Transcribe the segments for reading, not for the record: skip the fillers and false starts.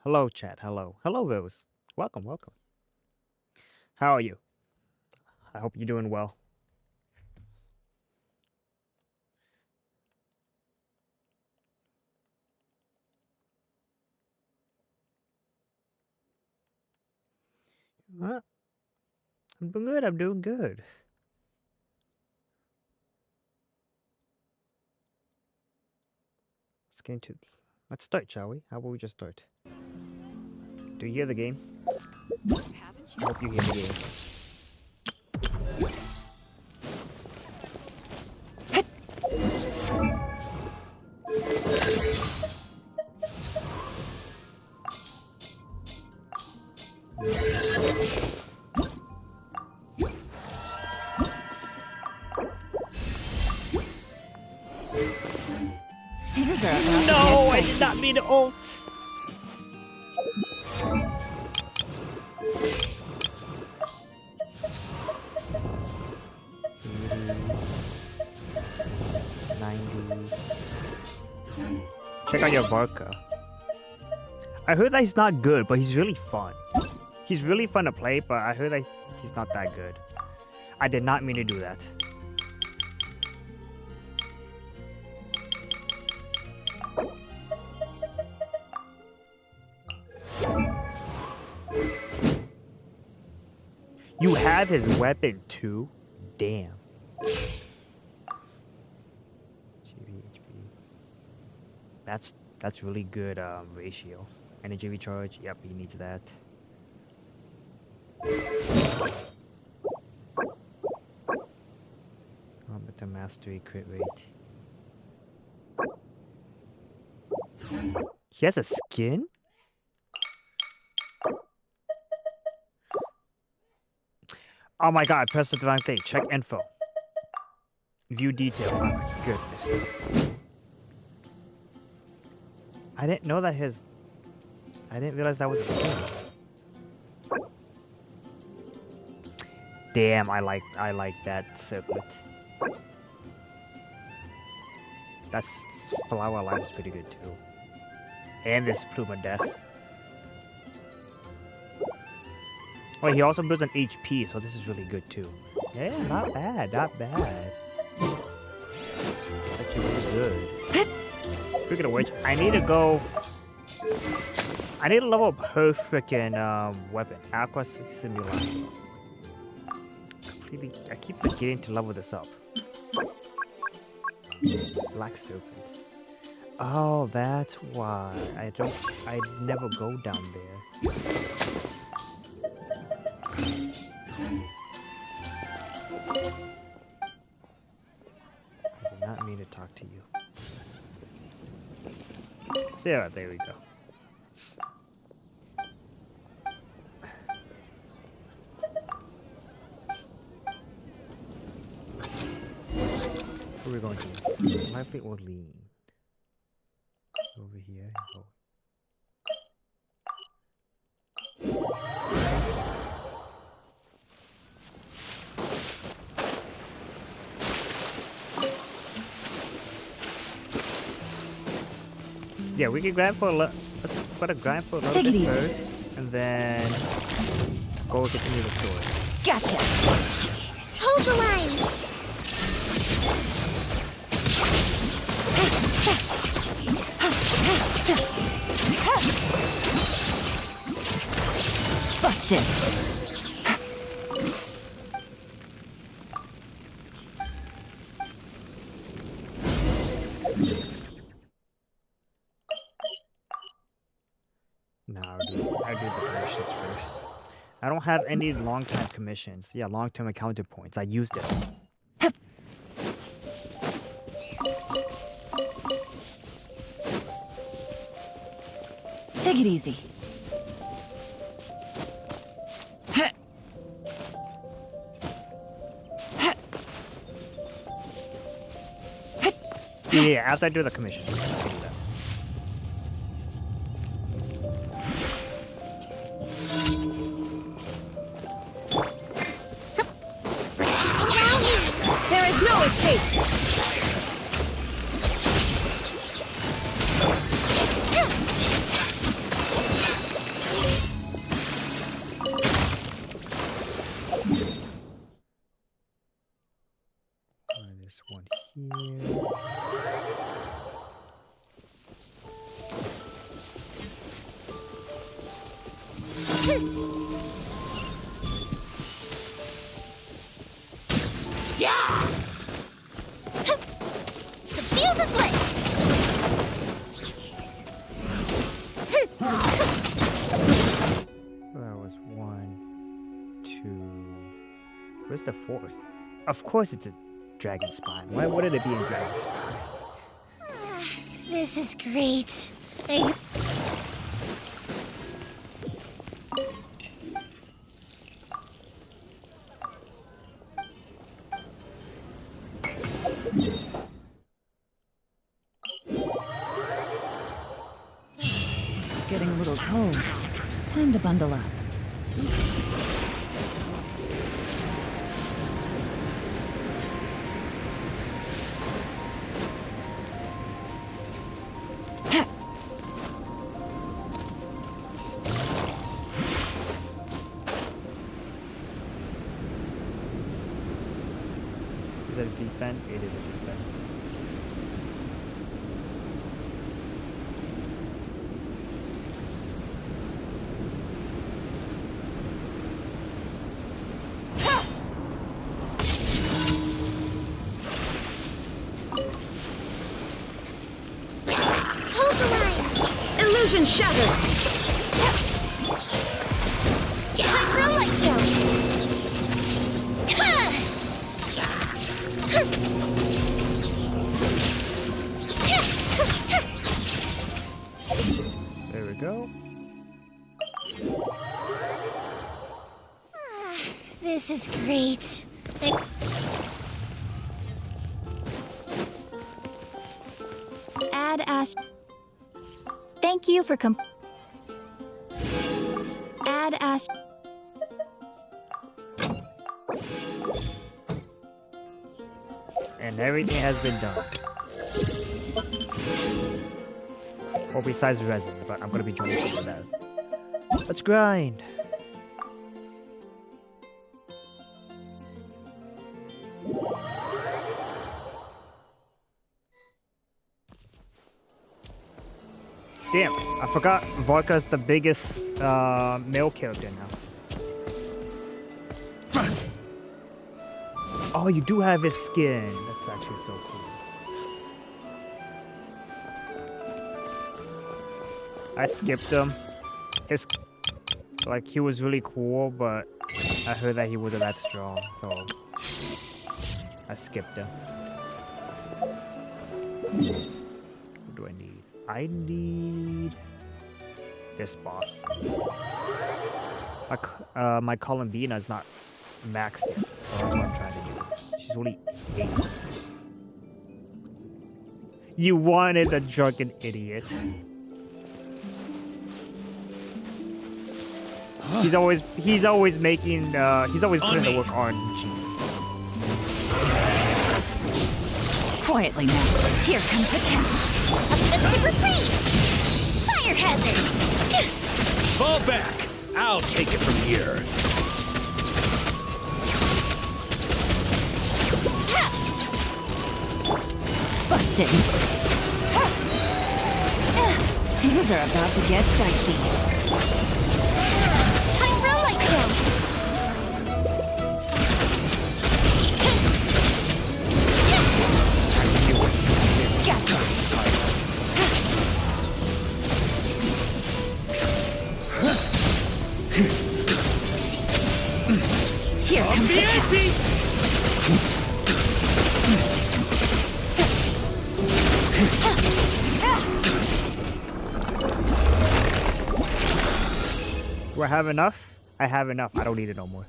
Hello, chat. Hello. Hello, Rose. Welcome, welcome. How are you? I hope you're doing well. I'm doing good. I'm doing good. Let's get into this. Let's start, shall we? How about we just start? Do you hear the game? I hope you hear the game. No, I did not mean to ult. Check out your vodka. I heard that he's not good, but he's really fun. He's really fun to play, but I heard that he's not that good. I did not mean to do that. You have his weapon too? Damn. That's really good ratio. Energy recharge, yep, he needs that. But the mastery crit rate. He has a skin? Oh my god, press the wrong thing. Check info. View detail. Oh my goodness. I didn't know that his... I didn't realize that was a skin. Damn, I like that circlet. That's flower life is pretty good too. And this plume of death. Oh, he also builds an HP, so this is really good too. Yeah, not bad, not bad. It's actually really good. Speaking of which, I need to go I need to level up her freaking weapon. Aqua Simulacrum. Completely. I keep forgetting to level this up. Black serpents. Oh, that's why I never go down there. I did not mean to talk to you. Sarah, there we go. Where are we going to? Lively or lean? Over here. Oh. Yeah, we can grind for a little. Let's put a grind for a little bit first, and then go continue the story. Gotcha. Hold the line. Busted. No, I do the commissions first. I don't have any long-time commissions. Yeah, long-term encounter points. I used it. Take it easy. Yeah, after I do the commission. There is no escape. This one here. Yeah! The fuse is lit! That was 1, 2. Where's the fourth? Of course it's a dragon spine. Why wouldn't it be in dragon spine? This is great. It's getting a little cold. Time to bundle up. Is it a defend? It is a defend. Hold the line! Illusion shattered! Time for a light show! There we go. This is great. Add Ash. Thank you for Add Ash. And everything has been done. Or besides resin, but I'm gonna be joining for that. Let's grind. Damn, I forgot Vodka's the biggest male character now. Oh, you do have his skin. That's actually so cool. I skipped him. He was really cool, but I heard that he wasn't that strong, so I skipped him. What do I need? I need this boss. My Columbina is not maxed yet, so that's what I'm trying to do. She's only 8. You wanted the drunken idiot. He's always making he's always putting the work on G. Quietly now. Here comes the catch. A festive reprise! Fire hazard! Fall back! I'll take it from here. Busted. Things are about to get dicey. Time for a light show! Gotcha. Here comes the catch. Do I have enough? I have enough. I don't need it no more.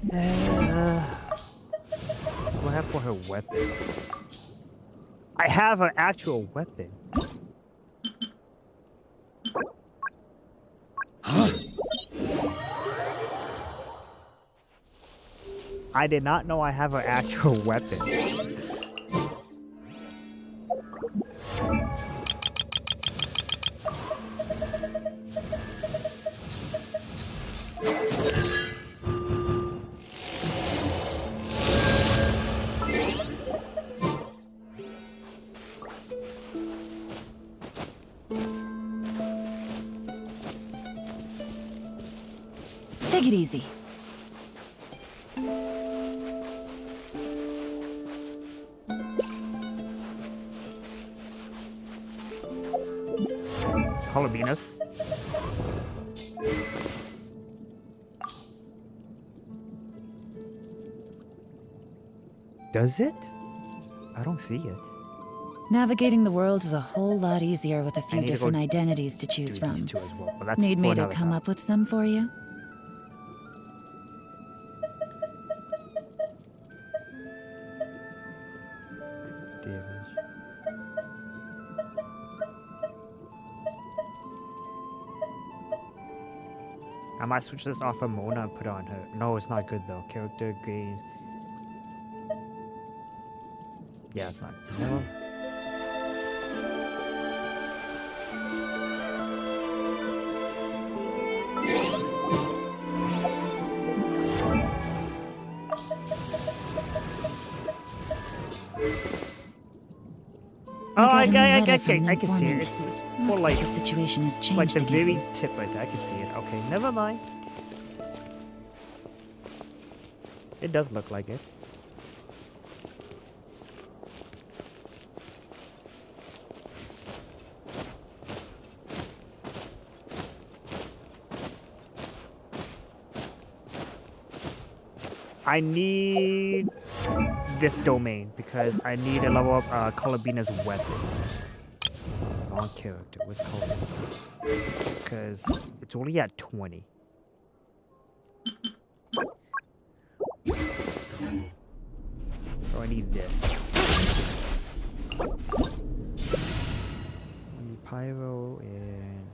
What do I have for her weapon? I have an actual weapon. Huh? I did not know I have an actual weapon. Take it easy. Columbinus. Does it? I don't see it. Navigating the world is a whole lot easier with a few need to go different identities to choose Do from. these two as well, but that's Need for me to another come time. up with some for you? Damage. I might switch this off of Mona and put it on her. No, it's not good though. Character gain. Yeah, it's not. No. Oh, I got a letter from can an see it. informant. It's more Looks like the situation has changed the again. very tip right there. I can see it. Okay, never mind. It does look like it. I need this domain because I need to level up Columbina's weapon. Wrong character. What's Columbina? Because it's only at 20. So I need this. I need Pyro and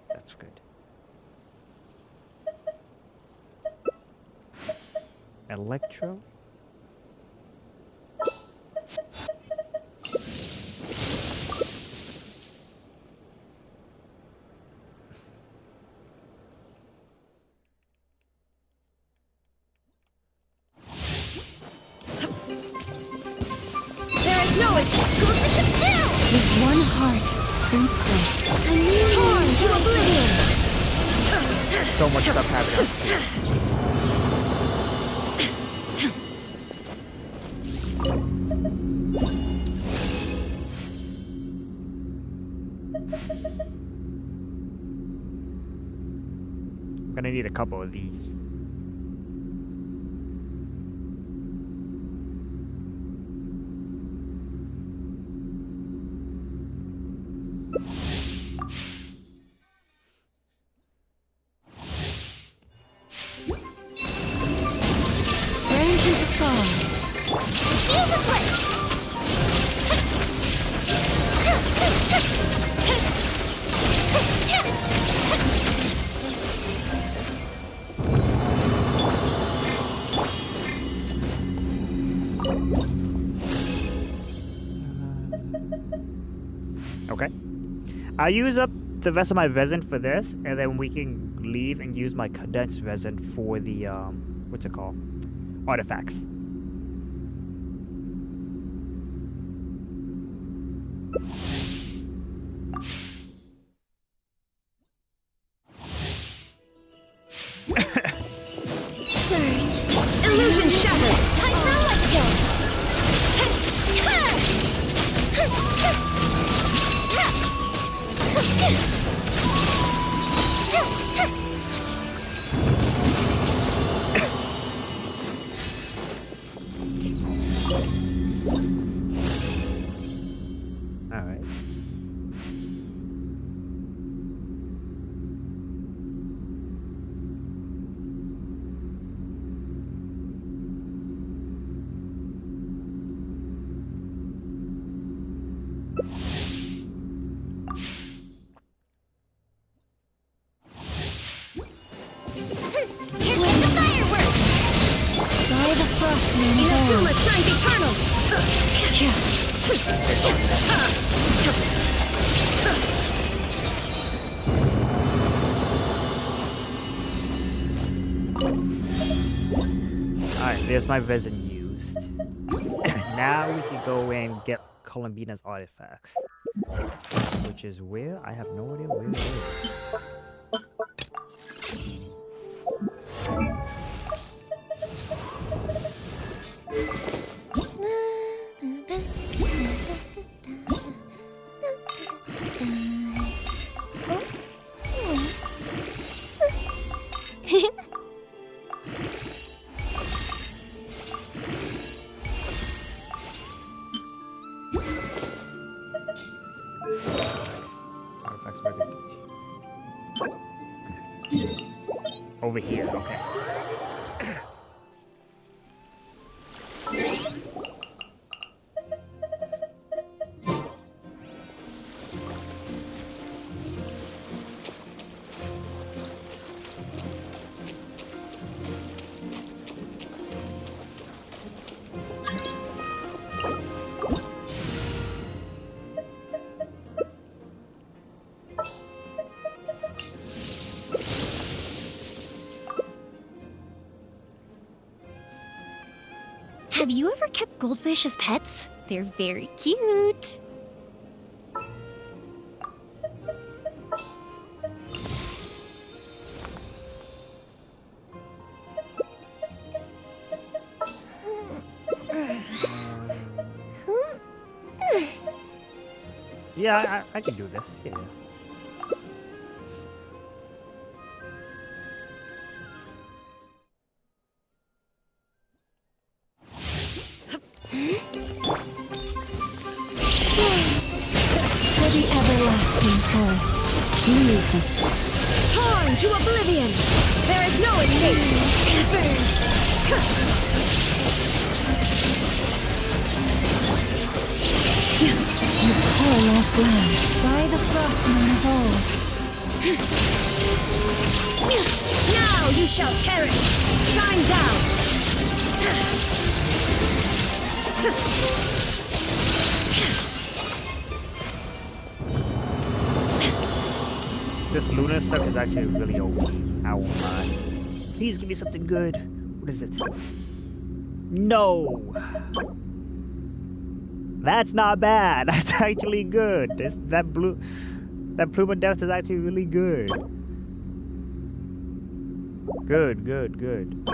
that's good. Electro. There is no escape to a mission 2! With one heart, Think quick. Torn to oblivion! So much stuff happening on screen. I'm gonna need a couple of these. Range into song. Use a switch! Okay. I'll use up the rest of my resin for this, and then we can leave and use my condensed resin for the, what's it called? Artifacts. Surge! Illusion shattered! Time for a light zone! Alright. Here comes the fireworks! By the frost man's Inazuma own. shines eternal! Alright, there's my resin used. Now we can go and get Columbina's artifacts. Which is where? I have no idea where it is. Artifacts verification. Over here, okay. Have you ever kept goldfish as pets? They're very cute. Yeah, I can do this. Yeah. For the everlasting forest. Leave this Torn to oblivion! There is no escape! Burn! your poor lost land. By the frost man of old. Now you shall perish! Shine down! This lunar stuff is actually really OP. I won't lie. Please give me something good. What is it? No! That's not bad. That's actually good. That plume of death is actually really good. Good, good, good.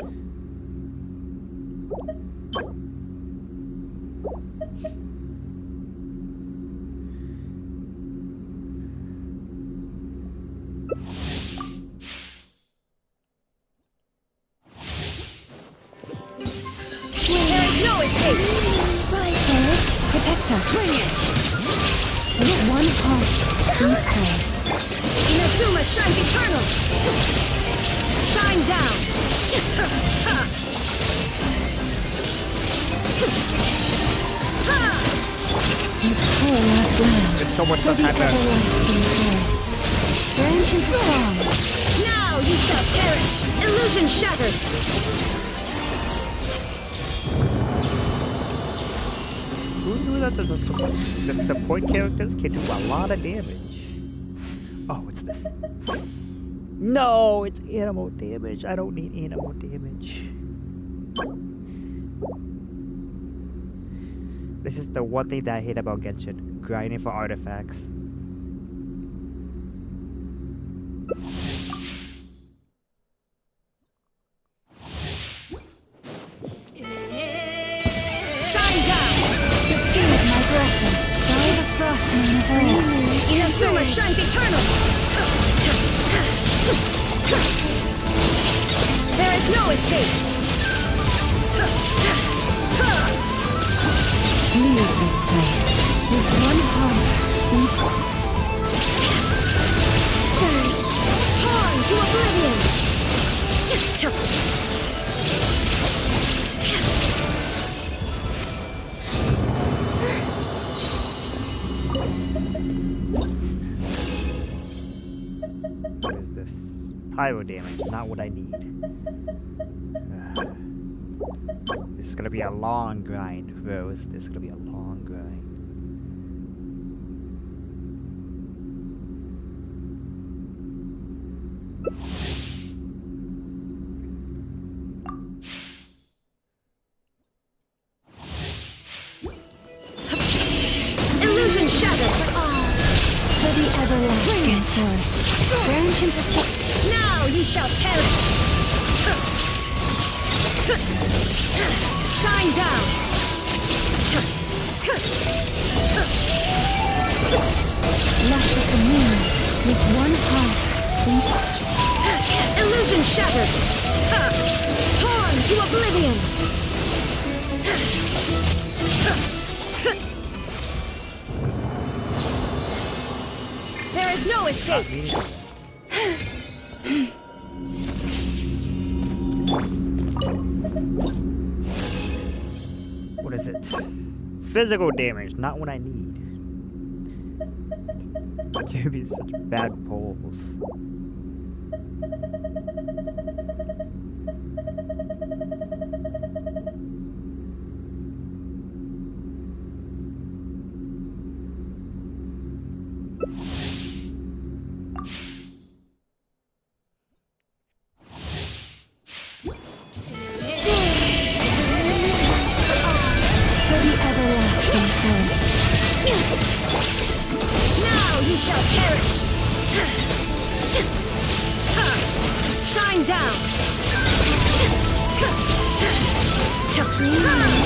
No escape! Right, Ferris. Protect us. Bring it! With one heart, we pray. Inazuma shines eternal! Shine down! You poor last land. There's so much For stuff the happening. everlasting forest. Branches of song. Now you shall perish! Illusion shattered! Who knew that the support characters can do a lot of damage? Oh, what's this? No, it's animal damage. I don't need animal damage. This is the one thing that I hate about Genshin. Grinding for artifacts. Inazuma shines eternal! There is no escape! Leave this place with one heart. Surge! Torn to oblivion! What is this? Pyro damage, not what I need. This is gonna be a long grind, Rose. This is gonna be a long grind. Illusion shattered! For the everlasting forest. Branch into now you shall perish! Shine down! Left is the moon with one heart. Illusion shattered! Torn to oblivion! There is no escape! What is it? Physical damage, not what I need. Give me such bad pulls. Now you shall perish! Shine down! Confirmed!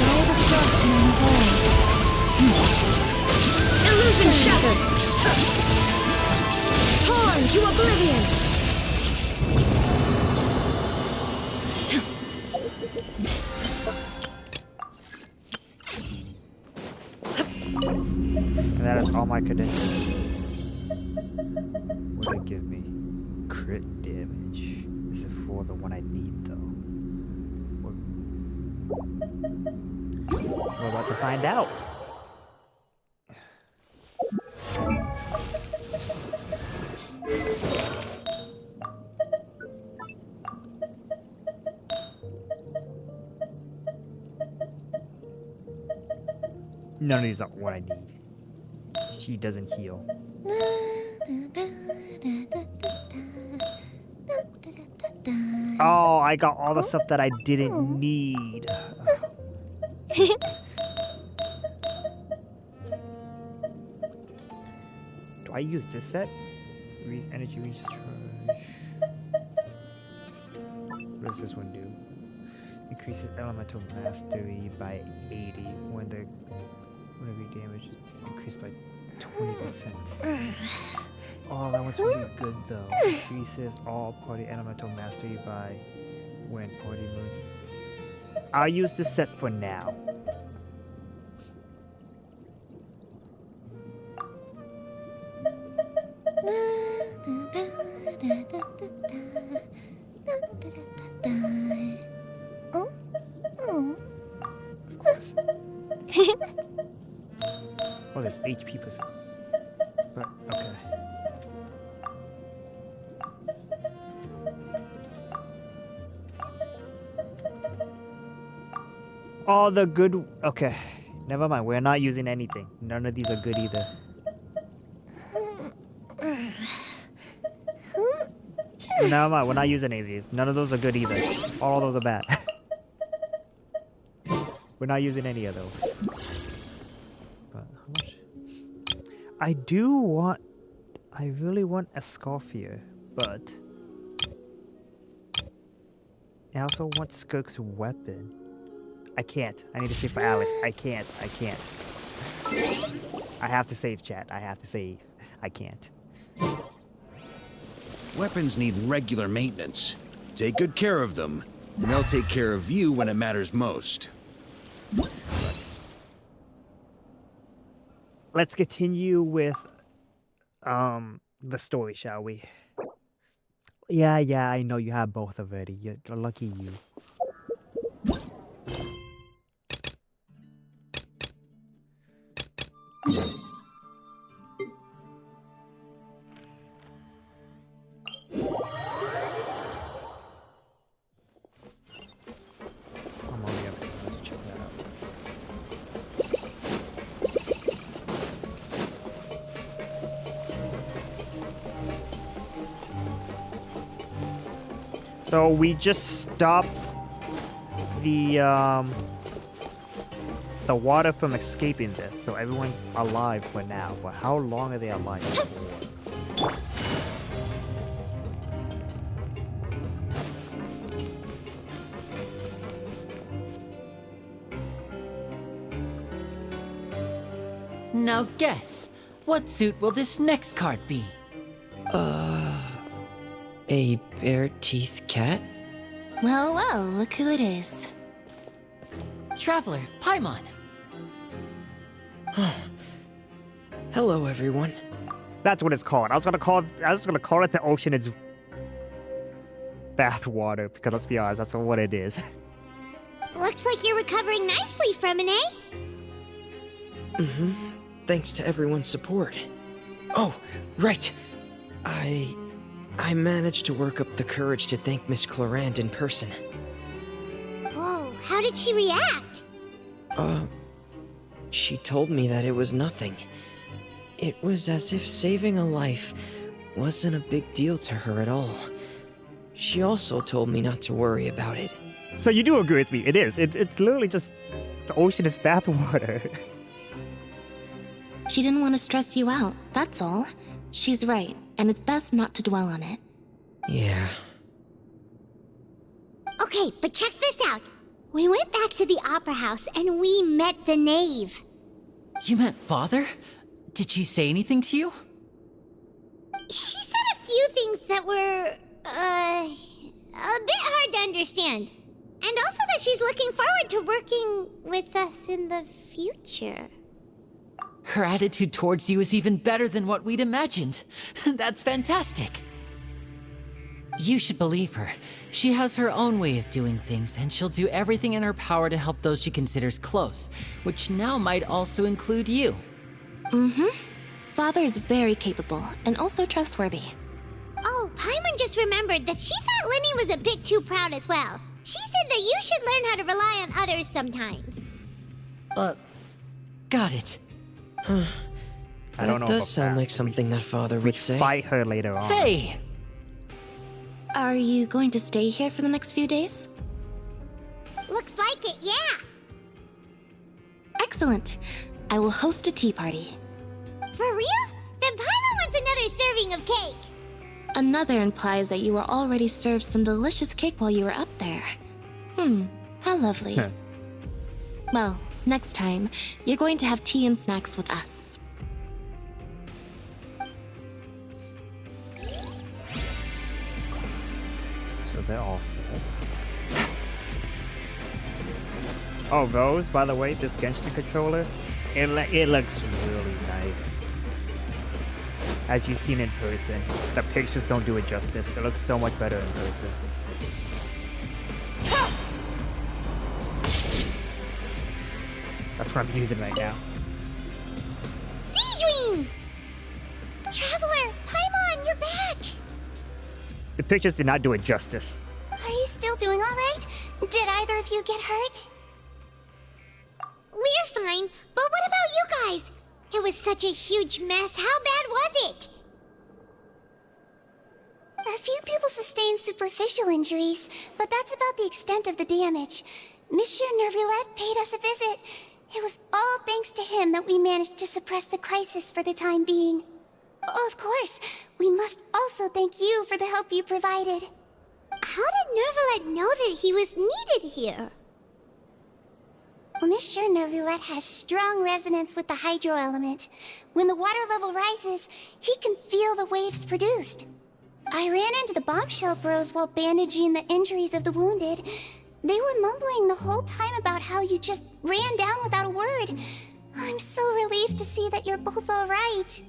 All the frostmen void. Illusion shattered! Torn to oblivion! And that is all my credentials. What did it give me? Crit damage. This is for the one I need, though. We're about to find out. None of these are what I need. She doesn't heal. Oh, I got all the stuff that I didn't need. I use this set? Energy recharge. What does this one do? Increases elemental mastery by 80 when the whenever damage is increased by 20%. Oh, that one's really good though. Increases all party elemental mastery by when party moves. I'll use this set for now. Oh? Oh. Of course. Oh, there's HP percent. But, okay. All the good. Okay. Never mind. We're not using anything. None of these are good either. Never mind. We're not using any of these. None of those are good either. All of those are bad. We're not using any of those. But how much? I really want a Scorpio, but I also want Skirk's weapon. I can't. I need to save for Alice. I can't. I have to save, chat. I have to save. I can't. Weapons need regular maintenance. Take good care of them, and they'll take care of you when it matters most. But let's continue with the story, shall we? Yeah, I know you have both already. You're lucky you. I'm already up here. Let's check that out. So we just stopped the water from escaping this, so everyone's alive for now. But how long are they alive for? Now guess, what suit will this next card be? A bare-teeth cat? Well, well, look who it is. Traveler, Paimon. Hello, everyone. That's what it's called. I was gonna call it the ocean. It's bath water because let's be honest, that's what it is. Looks like you're recovering nicely from it, eh? Mm-hmm. Thanks to everyone's support. Oh, right. I managed to work up the courage to thank Miss Clorand in person. Whoa, how did she react? She told me that it was nothing. It was as if saving a life wasn't a big deal to her at all. She also told me not to worry about it. So you do agree with me? It is. It's literally just the ocean is bath water. She didn't want to stress you out, that's all. She's right, and it's best not to dwell on it. Yeah. Okay, but check this out. We went back to the opera house and we met the knave. You met Father? Did she say anything to you? She said a few things that were, a bit hard to understand. And also that she's looking forward to working with us in the future. Her attitude towards you is even better than what we'd imagined. That's fantastic. You should believe her. She has her own way of doing things, and she'll do everything in her power to help those she considers close, which now might also include you. Mm-hmm. Father is very capable, and also trustworthy. Oh, Paimon just remembered that she thought Linny was a bit too proud as well. She said that you should learn how to rely on others sometimes. Got it. I don't know. That does sound like something that Father would say. Fight her later on. Hey! Are you going to stay here for the next few days? Looks like it, yeah. Excellent. I will host a tea party. For real? Then Paimon wants serving of cake. Another implies that you were already served some delicious cake while you were up there. How lovely. Well, next time, you're going to have tea and snacks with us. So they're all set. Oh, those, by the way, this Genshin controller, it looks really nice. As you've seen in person, the pictures don't do it justice. It looks so much better in person. That's what I'm using right now. Sijuin! Traveler, Paimon, you're back! The pictures did not do it justice. Are you still doing alright? Did either of you get hurt? We're fine, but what about you guys? It was such a huge mess. How bad was it? A few people sustained superficial injuries, but that's about the extent of the damage. Monsieur Nervulette paid us a visit. It was all thanks to him that we managed to suppress the crisis for the time being. Oh, of course, we must also thank you for the help you provided. How did Nervulette know that he was needed here? Well, Monsieur Nervulette has strong resonance with the hydro element. When the water level rises, he can feel the waves produced. I ran into the bombshell bros while bandaging the injuries of the wounded. They were mumbling the whole time about how you just ran down without a word. I'm so relieved to see that you're both alright.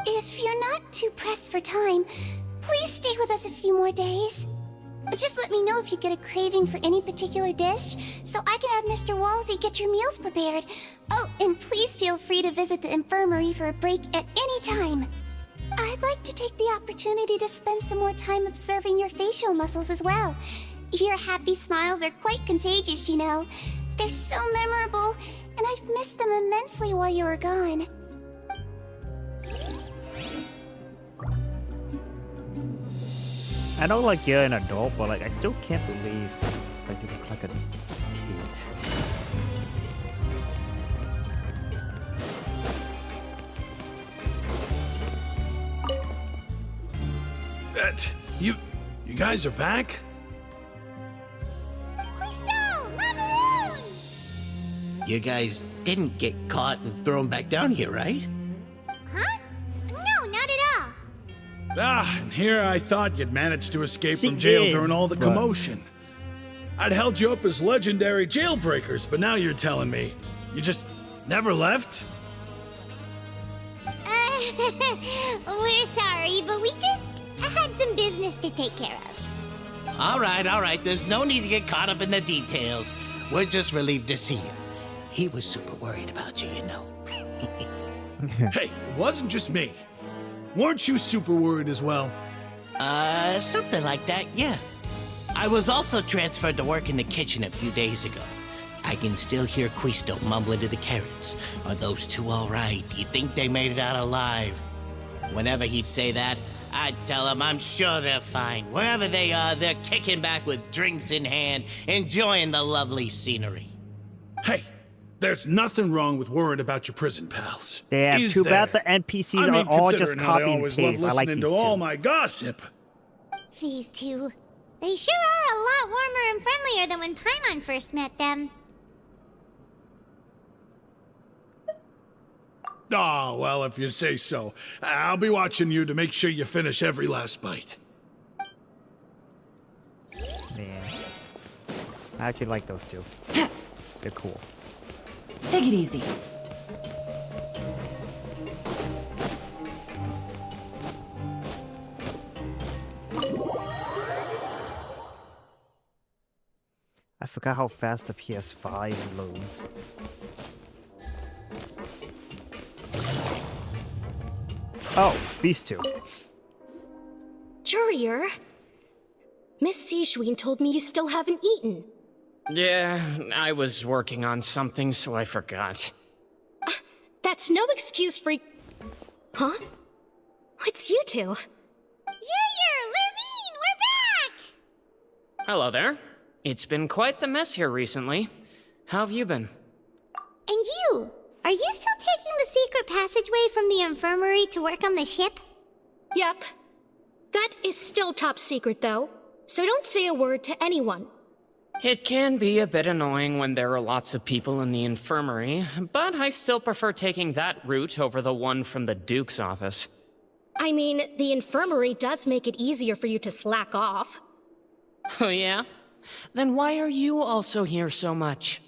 If you're not too pressed for time, please stay with us a few more days. Just let me know if you get a craving for any particular dish, so I can have Mr. Walsey get your meals prepared. Oh, and please feel free to visit the infirmary for a break at any time. I'd like to take the opportunity to spend some more time observing your facial muscles as well. Your happy smiles are quite contagious, you know. They're so memorable, and I've missed them immensely while you were gone. I know, like, you're an adult, but, like, I still can't believe that you look like a kid. You guys are back? Crystal! Macaroon! You guys didn't get caught and thrown back down here, right? Huh? No, not at all. And here I thought you'd managed to escape She from jail is, during all the but- commotion. I'd held you up as legendary jailbreakers, but now you're telling me you just never left? We're sorry, but we just had some business to take care of. All right. There's no need to get caught up in the details. We're just relieved to see you. He was super worried about you, you know. Hey, it wasn't just me. Weren't you super worried as well? Something like that, yeah. I was also transferred to work in the kitchen a few days ago. I can still hear Quisto mumbling to the carrots. Are those two all right? Do you think they made it out alive? Whenever he'd say that, I'd tell him I'm sure they're fine. Wherever they are, they're kicking back with drinks in hand, enjoying the lovely scenery. Hey, there's nothing wrong with worrying about your prison pals. Damn, Is too there? bad the NPCs I mean, are all just considering how copy they and always love paste. I like listening these to all two. my gossip. These two. They sure are a lot warmer and friendlier than when Paimon first met them. Oh, well, if you say so. I'll be watching you to make sure you finish every last bite. Man. I actually like those two. They're cool. Take it easy. I forgot how fast the PS5 loads. Oh, it's these two. Courier, Miss Sijuin told me you still haven't eaten. Yeah, I was working on something, so I forgot. That's no excuse for... Huh? It's you two. Yur, Lurvine, we're back! Hello there. It's been quite the mess here recently. How have you been? And you? Are you still taking the secret passageway from the infirmary to work on the ship? Yep. That is still top secret, though. So don't say a word to anyone. It can be a bit annoying when there are lots of people in the infirmary, but I still prefer taking that route over the one from the Duke's office. I mean, the infirmary does make it easier for you to slack off. Oh yeah? Then why are you also here so much?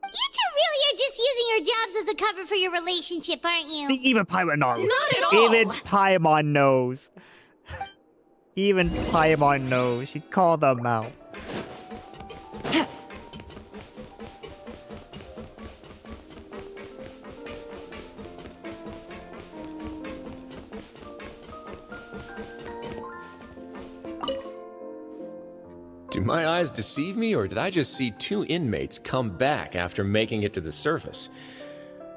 You two really are just using your jobs as a cover for your relationship, aren't you? See, even Paimon knows. Not at all! Even Paimon knows. Even Paimon knows. She called them out. Do my eyes deceive me, or did I just see two inmates come back after making it to the surface?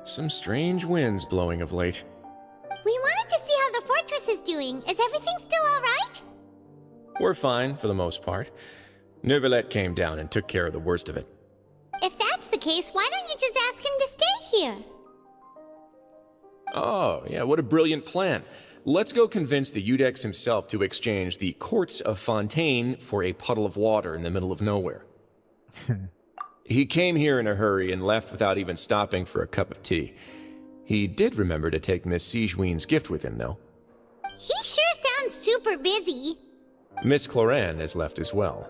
Some strange winds blowing of late. We wanted to see how the fortress is doing. Is everything still alright? We're fine, for the most part. Neuvillette came down and took care of the worst of it. If that's the case, why don't you just ask him to stay here? Oh, yeah, what a brilliant plan. Let's go convince the Udex himself to exchange the courts of Fontaine for a puddle of water in the middle of nowhere. He came here in a hurry and left without even stopping for a cup of tea. He did remember to take Miss Sigewinne's gift with him, though. He sure sounds super busy. Miss Cloran has left as well.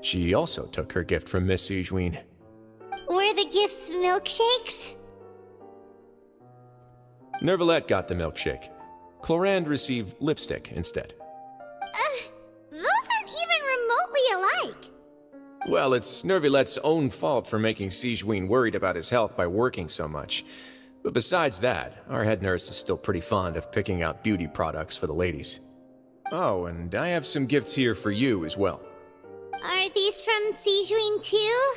She also took her gift from Miss Sigewinne. Were the gifts milkshakes? Neuvillette got the milkshake. Clorand received lipstick instead. Those aren't even remotely alike. Well, it's Neuvillette's own fault for making Sigewinne worried about his health by working so much. But besides that, our head nurse is still pretty fond of picking out beauty products for the ladies. Oh, and I have some gifts here for you as well. Are these from Sigewinne too?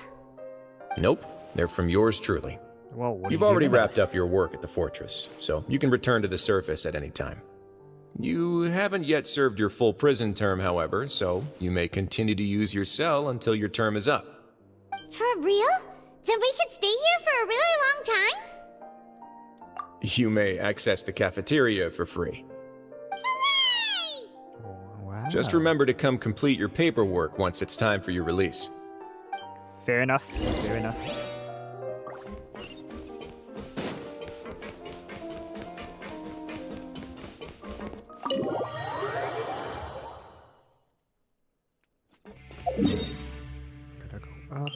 Nope, they're from yours truly. Whoa, what are You've you already giving wrapped us? up your work at the fortress, so you can return to the surface at any time. You haven't yet served your full prison term, however, so you may continue to use your cell until your term is up. For real? Then we could stay here for a really long time? You may access the cafeteria for free. Hooray! Wow. Just remember to come complete your paperwork once it's time for your release. Fair enough. Fair enough. Gotta go up.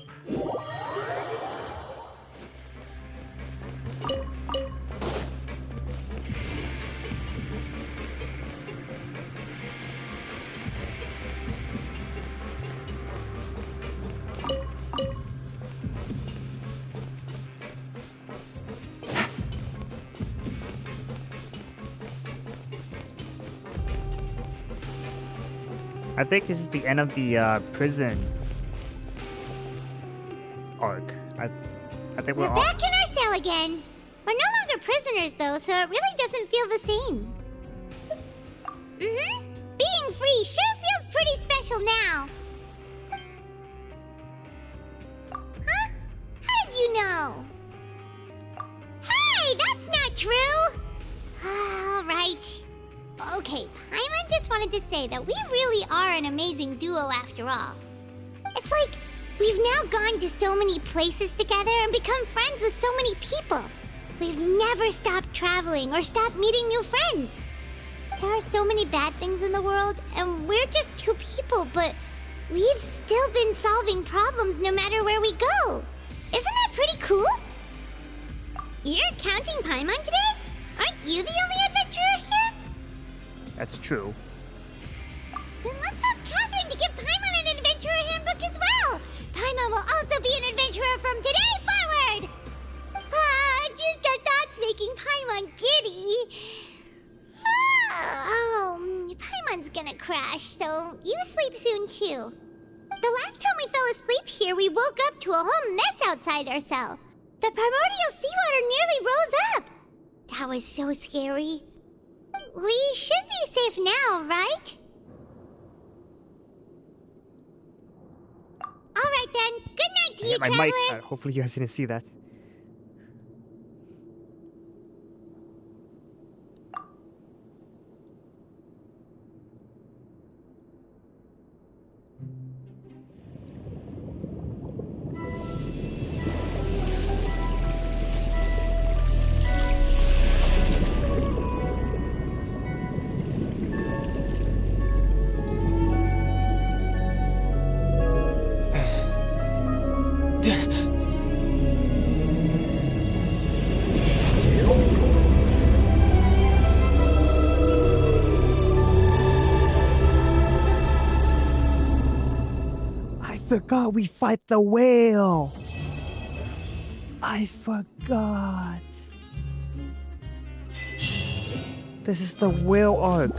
I think this is the end of the prison arc. I think We're we're back in our cell again. We're no longer prisoners though, so it really doesn't feel the same. Being free sure feels pretty special now. Huh? How did you know? Hey, that's not true! Alright. Okay, Paimon just wanted to say that we really are an amazing duo after all. It's like we've now gone to so many places together and become friends with so many people. We've never stopped traveling or stopped meeting new friends. There are so many bad things in the world, and we're just two people, but we've still been solving problems no matter where we go. Isn't that pretty cool? You're counting Paimon today? Aren't you the only adventurer here? That's true. Then let's ask Catherine to give Paimon an adventurer handbook as well. Paimon will also be an adventurer from today forward. Just our thoughts making Paimon giddy. Paimon's gonna crash, so you sleep soon too. The last time we fell asleep here, we woke up to a whole mess outside our cell. The primordial seawater nearly rose up. That was so scary. We should be safe now, right? Alright then, good night to I you, hit my traveler. mic. Hopefully you guys didn't see that. forgot we fight the whale. I forgot. This is the whale arc.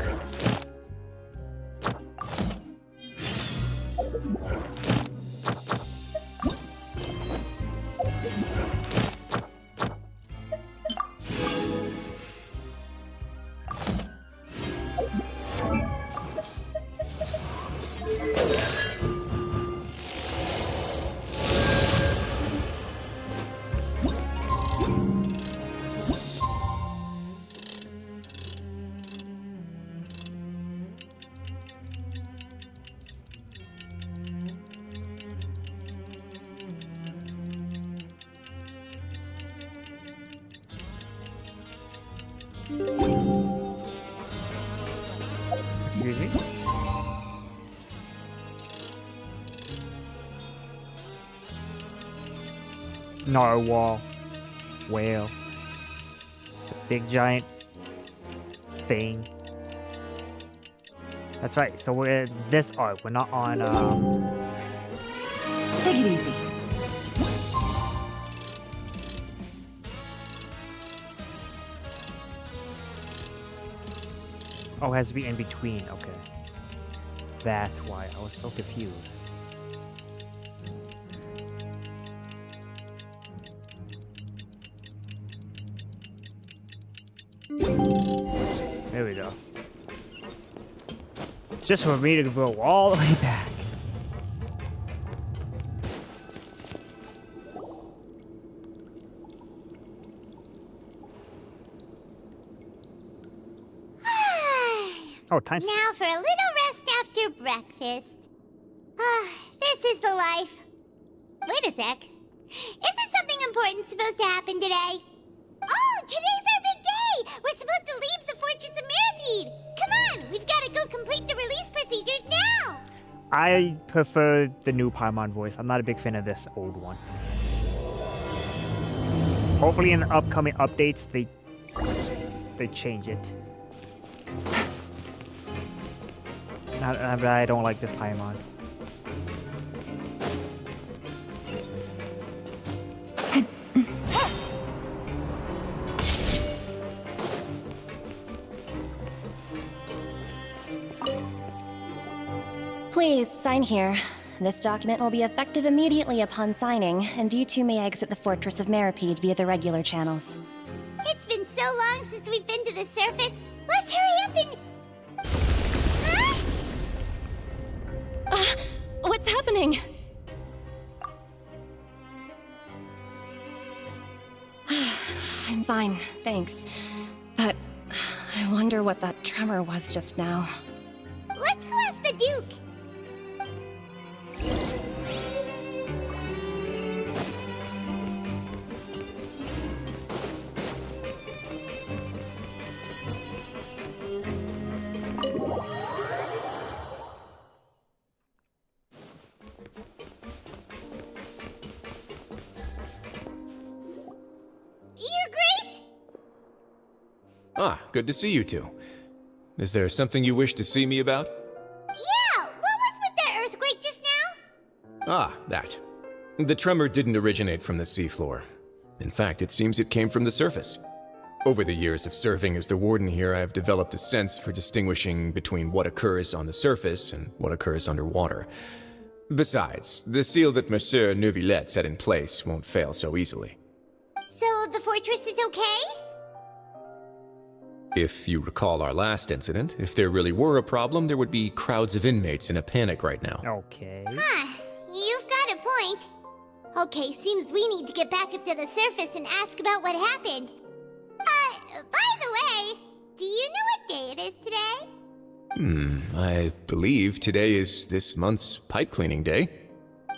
Excuse me? Narwhal. Whale. The big giant thing. That's right, so we're in this arc. We're not on, Take it easy. Oh, it has to be in between. Okay. That's why I was so confused. There we go. Just for me to go all the way back. Oh, time's... Now for a little rest after breakfast. This is the life. Wait a sec. Isn't something important supposed to happen today? Oh, today's our big day! We're supposed to leave the Fortress of Mirapede! Come on, we've got to go complete the release procedures now! I prefer the new Paimon voice. I'm not a big fan of this old one. Hopefully in the upcoming updates, they change it. But I don't like this Paimon. Please, sign here. This document will be effective immediately upon signing, and you two may exit the Fortress of Mirapede via the regular channels. It's been so long since we've been to the surface. Let's hurry up and... Huh? What's happening? I'm fine, thanks. But I wonder what that tremor was just now. Let's go ask the Duke. Your Grace? Ah, good to see you two. Is there something you wish to see me about? Yeah, what was with that earthquake just now? Ah, that. The tremor didn't originate from the seafloor. In fact, it seems it came from the surface. Over the years of serving as the warden here, I have developed a sense for distinguishing between what occurs on the surface and what occurs underwater. Besides, the seal that Monsieur Neuvillette set in place won't fail so easily. So the fortress is okay? If you recall our last incident, if there really were a problem, there would be crowds of inmates in a panic right now. Okay. Huh, you've got a point. Okay, seems we need to get back up to the surface and ask about what happened. By the way, do you know what day it is today? I believe today is this month's pipe cleaning day.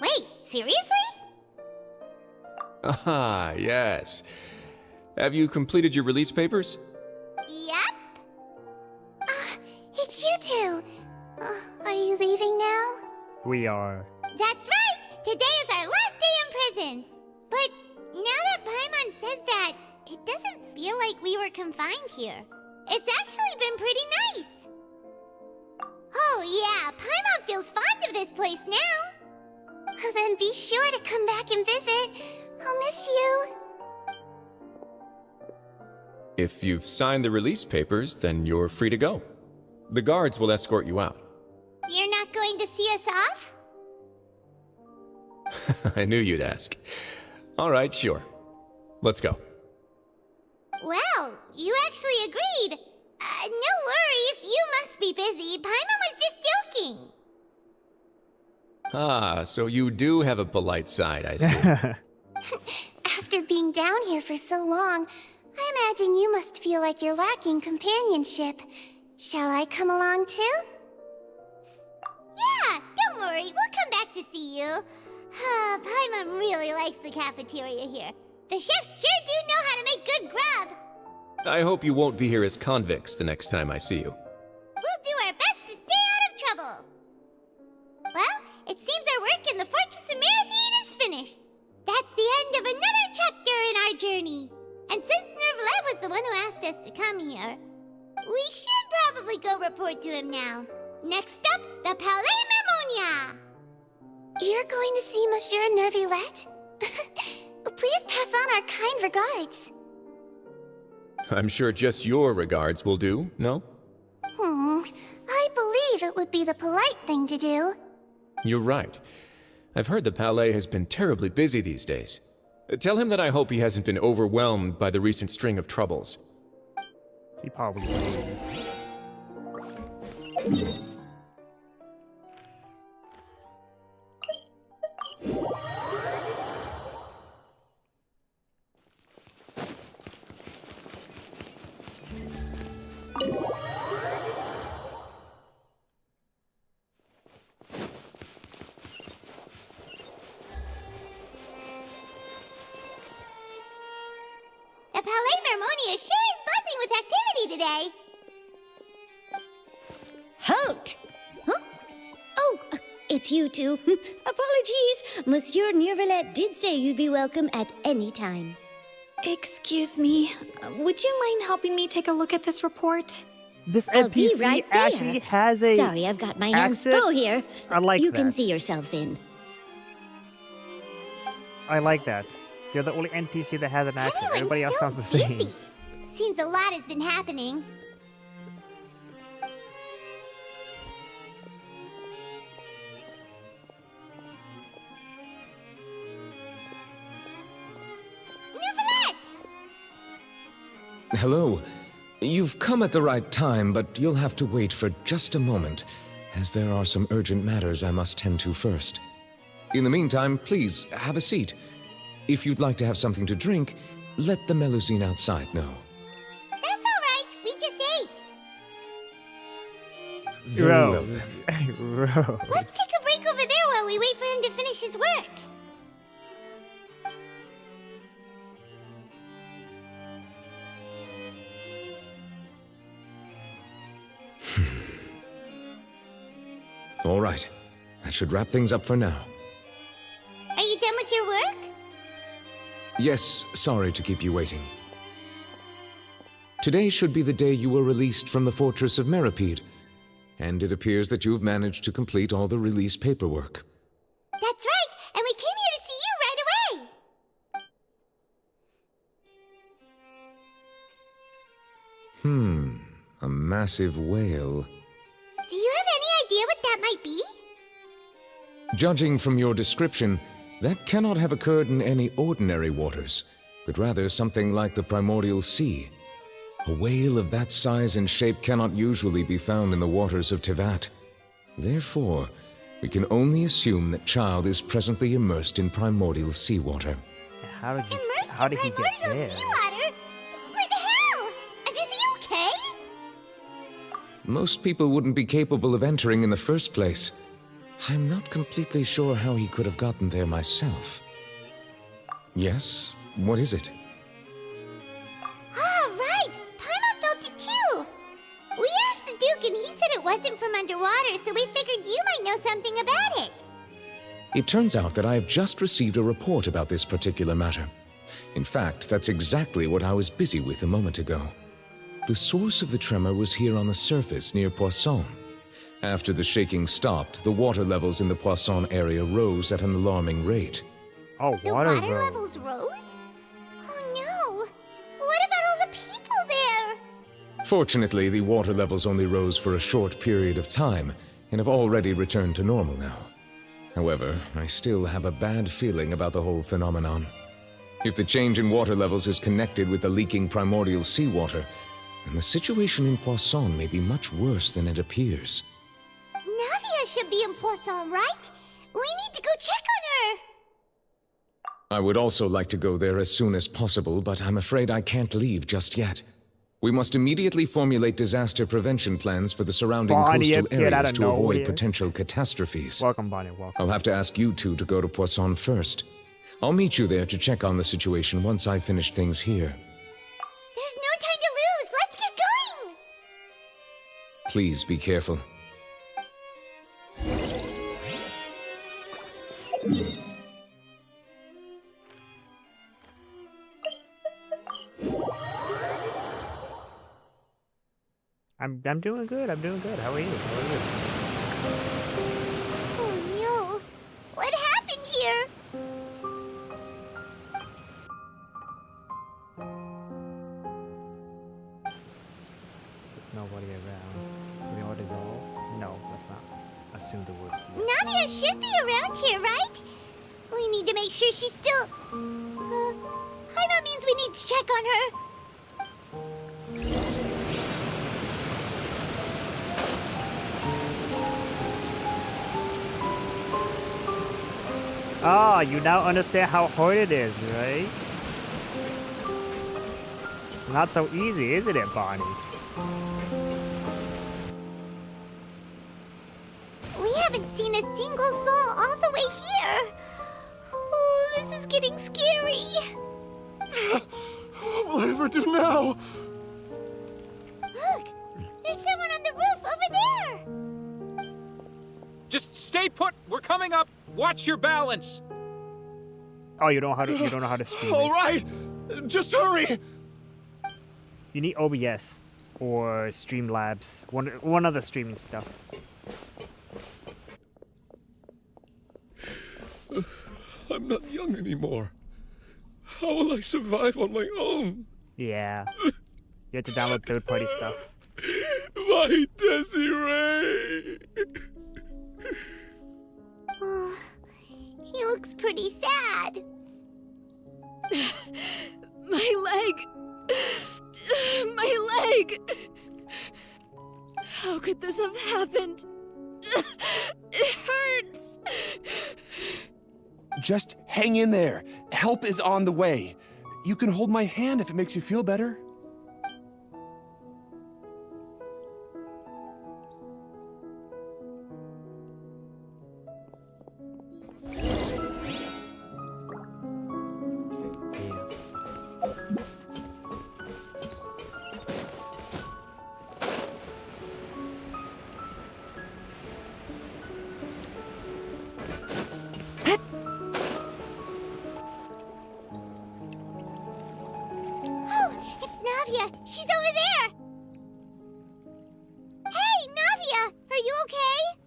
Wait, seriously? Ah, yes. Have you completed your release papers? Yep. It's you two. Are you leaving now? We are. That's right! Today is our last day in prison! But now that Paimon says that, it doesn't feel like we were confined here. It's actually been pretty nice. Oh yeah, Paimon feels fond of this place now. Then be sure to come back and visit. I'll miss you. If you've signed the release papers, then you're free to go. The guards will escort you out. You're not going to see us off? I knew you'd ask. All right, sure. Let's go. Well, you actually agreed. No worries, you must be busy. Paimon was just joking. Ah, so you do have a polite side, I see. After being down here for so long, I imagine you must feel like you're lacking companionship. Shall I come along too? Yeah, don't worry, we'll come back to see you. Paimon really likes the cafeteria here. The chefs sure do know how to make good grub. I hope you won't be here as convicts the next time I see you. We'll do our best to stay out of trouble. Well, it seems our work in the Fortress of Mirapede is finished. That's the end of another chapter in our journey. And since Nervalet was the one who asked us to come here, we should probably go report to him now. Next up, the Palais Mermonia. You're going to see Monsieur Nervalet? Please pass on our kind regards. I'm sure just your regards will do, no? I believe it would be the polite thing to do. You're right. I've heard the Palais has been terribly busy these days. Tell him that I hope he hasn't been overwhelmed by the recent string of troubles. He probably is. The Palais Mermonia sure is buzzing with activity today. Halt! Huh? Oh, it's you two. Apologies. Monsieur Nervalet did say you'd be welcome at any time. Excuse me, would you mind helping me take a look at this report? This I'll be NPC right there. actually has a Sorry, I've got my hands accent? full here. I like You that. can see yourselves in. I like that. You're the only NPC that has an accent. Everyone's Everybody else so sounds the same. busy. Seems a lot has been happening. Nervalet! Hello. You've come at the right time, but you'll have to wait for just a moment, as there are some urgent matters I must tend to first. In the meantime, please, have a seat. If you'd like to have something to drink, let the Melusine outside know. That's all right. We just ate. Very well, Rose. then. Rose. Let's take a break over there while we wait for him to finish his work. All right. That should wrap things up for now. Are you done with your work? Yes, sorry to keep you waiting. Today should be the day you were released from the Fortress of Mirapede, and it appears that you've managed to complete all the release paperwork. That's right, and we came here to see you right away. A massive whale. Do you have any idea what that might be? Judging from your description, that cannot have occurred in any ordinary waters, but rather something like the primordial sea. A whale of that size and shape cannot usually be found in the waters of Tevat. Therefore, we can only assume that Child is presently immersed in primordial seawater. How did Immersed how in did he get primordial there? seawater? But how? And is he okay? Most people wouldn't be capable of entering in the first place. I'm not completely sure how he could have gotten there myself. Yes, what is it? Ah, right! Paimon felt it too! We asked the Duke and he said it wasn't from underwater, so we figured you might know something about it. It turns out that I have just received a report about this particular matter. In fact, that's exactly what I was busy with a moment ago. The source of the tremor was here on the surface near Poisson. After the shaking stopped, the water levels in the Poisson area rose at an alarming rate. Oh, The water water rose. levels rose? Oh no! What about all the people there? Fortunately, the water levels only rose for a short period of time and have already returned to normal now. However, I still have a bad feeling about the whole phenomenon. If the change in water levels is connected with the leaking primordial seawater, then the situation in Poisson may be much worse than it appears. Navia should be in Poisson, right? We need to go check on her! I would also like to go there as soon as possible, but I'm afraid I can't leave just yet. We must immediately formulate disaster prevention plans for the surrounding Bonnie coastal appeared out areas of to avoid nowhere. potential catastrophes. Welcome, Bonnie. Welcome. I'll have to ask you two to go to Poisson first. I'll meet you there to check on the situation once I've finished things here. There's no time to lose! Let's get going! Please be careful. I'm doing good. I'm doing good. How are you? How are you? Oh no! What happened here? There's nobody around. We all dissolved? No, let's not assume the worst. yet. Navia should be around here, right? We need to make sure she's still... Paimon means we need to check on her. Ah, you now understand how hard it is, right? Not so easy, isn't it, Bonnie? We haven't seen a single soul all the way here. Oh, this is getting scary. What will I ever do now? Look, there's someone on the roof over there. Just stay put. We're coming up. Watch your balance. Oh, you don't know how to stream. All it. right, just hurry. You need OBS or Streamlabs. One of the streaming stuff. I'm not young anymore. How will I survive on my own? Yeah. You have to download third-party stuff. My Desiree! Oh, he looks pretty sad. My leg! My leg! How could this have happened? It hurts! Just hang in there. Help is on the way. You can hold my hand if it makes you feel better. Oh, it's Navia. She's over there. Hey, Navia, are you okay?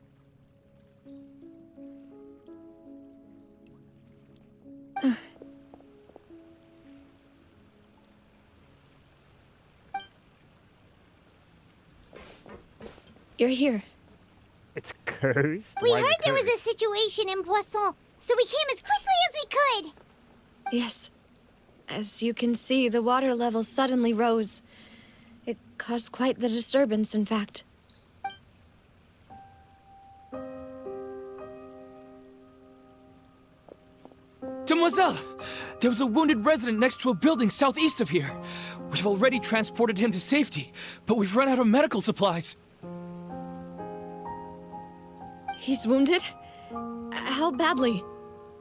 You're here. It's cursed? We Why is heard it there was a cursed? situation in Poisson, so we came as quickly as we could. Yes. As you can see, the water level suddenly rose. It caused quite the disturbance, in fact. Demoiselle! There was a wounded resident next to a building southeast of here. We've already transported him to safety, but we've run out of medical supplies. He's wounded? How badly?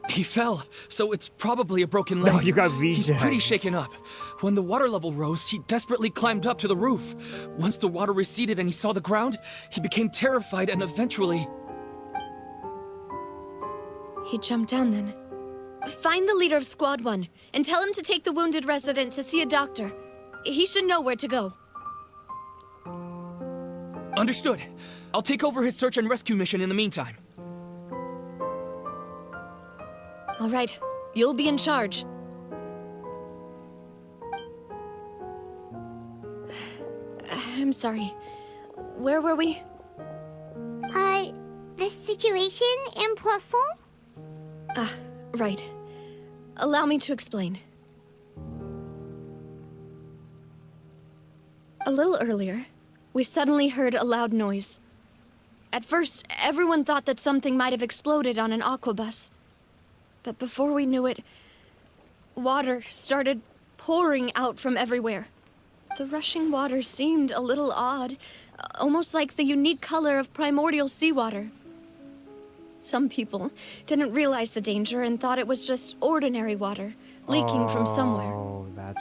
He fell, so it's probably a broken leg. No, you got He's pretty VJs. shaken up. When the water level rose, he desperately climbed up to the roof. Once the water receded and he saw the ground, he became terrified and eventually... He jumped down then. Find the leader of Squad 1 and tell him to take the wounded resident to see a doctor. He should know where to go. Understood. I'll take over his search and rescue mission in the meantime. All right, you'll be in charge. I'm sorry. Where were we? The situation in Poisson? Ah, right. Allow me to explain. A little earlier, we suddenly heard a loud noise. At first, everyone thought that something might have exploded on an aquabus. But before we knew it, water started pouring out from everywhere. The rushing water seemed a little odd, almost like the unique color of primordial seawater. Some people didn't realize the danger and thought it was just ordinary water leaking from somewhere.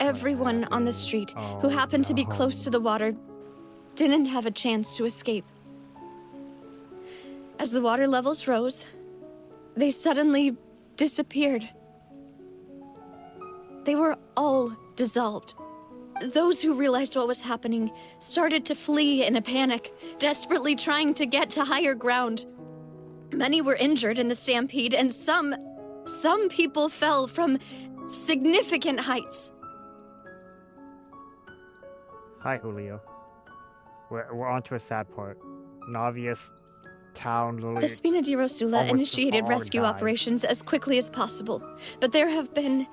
Everyone on the street who happened to be close to the water didn't have a chance to escape. As the water levels rose, they suddenly disappeared. They were all dissolved. Those who realized what was happening started to flee in a panic, desperately trying to get to higher ground. Many were injured in the stampede, and some people fell from significant heights. Hi, Julio. We're on to a sad part. Navia's town literally... The Spina di Rosula almost initiated all rescue died. operations as quickly as possible, but there have been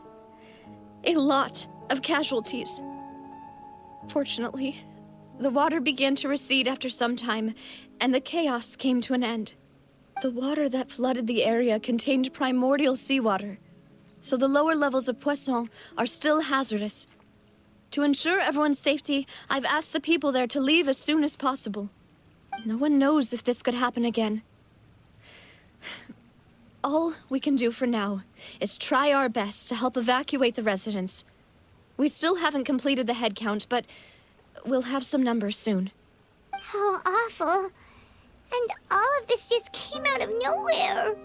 a lot of casualties. Fortunately, the water began to recede after some time, and the chaos came to an end. The water that flooded the area contained primordial seawater, so the lower levels of Poisson are still hazardous. To ensure everyone's safety, I've asked the people there to leave as soon as possible. No one knows if this could happen again. All we can do for now is try our best to help evacuate the residents. We still haven't completed the head count, but we'll have some numbers soon. How awful. And all of this just came out of nowhere.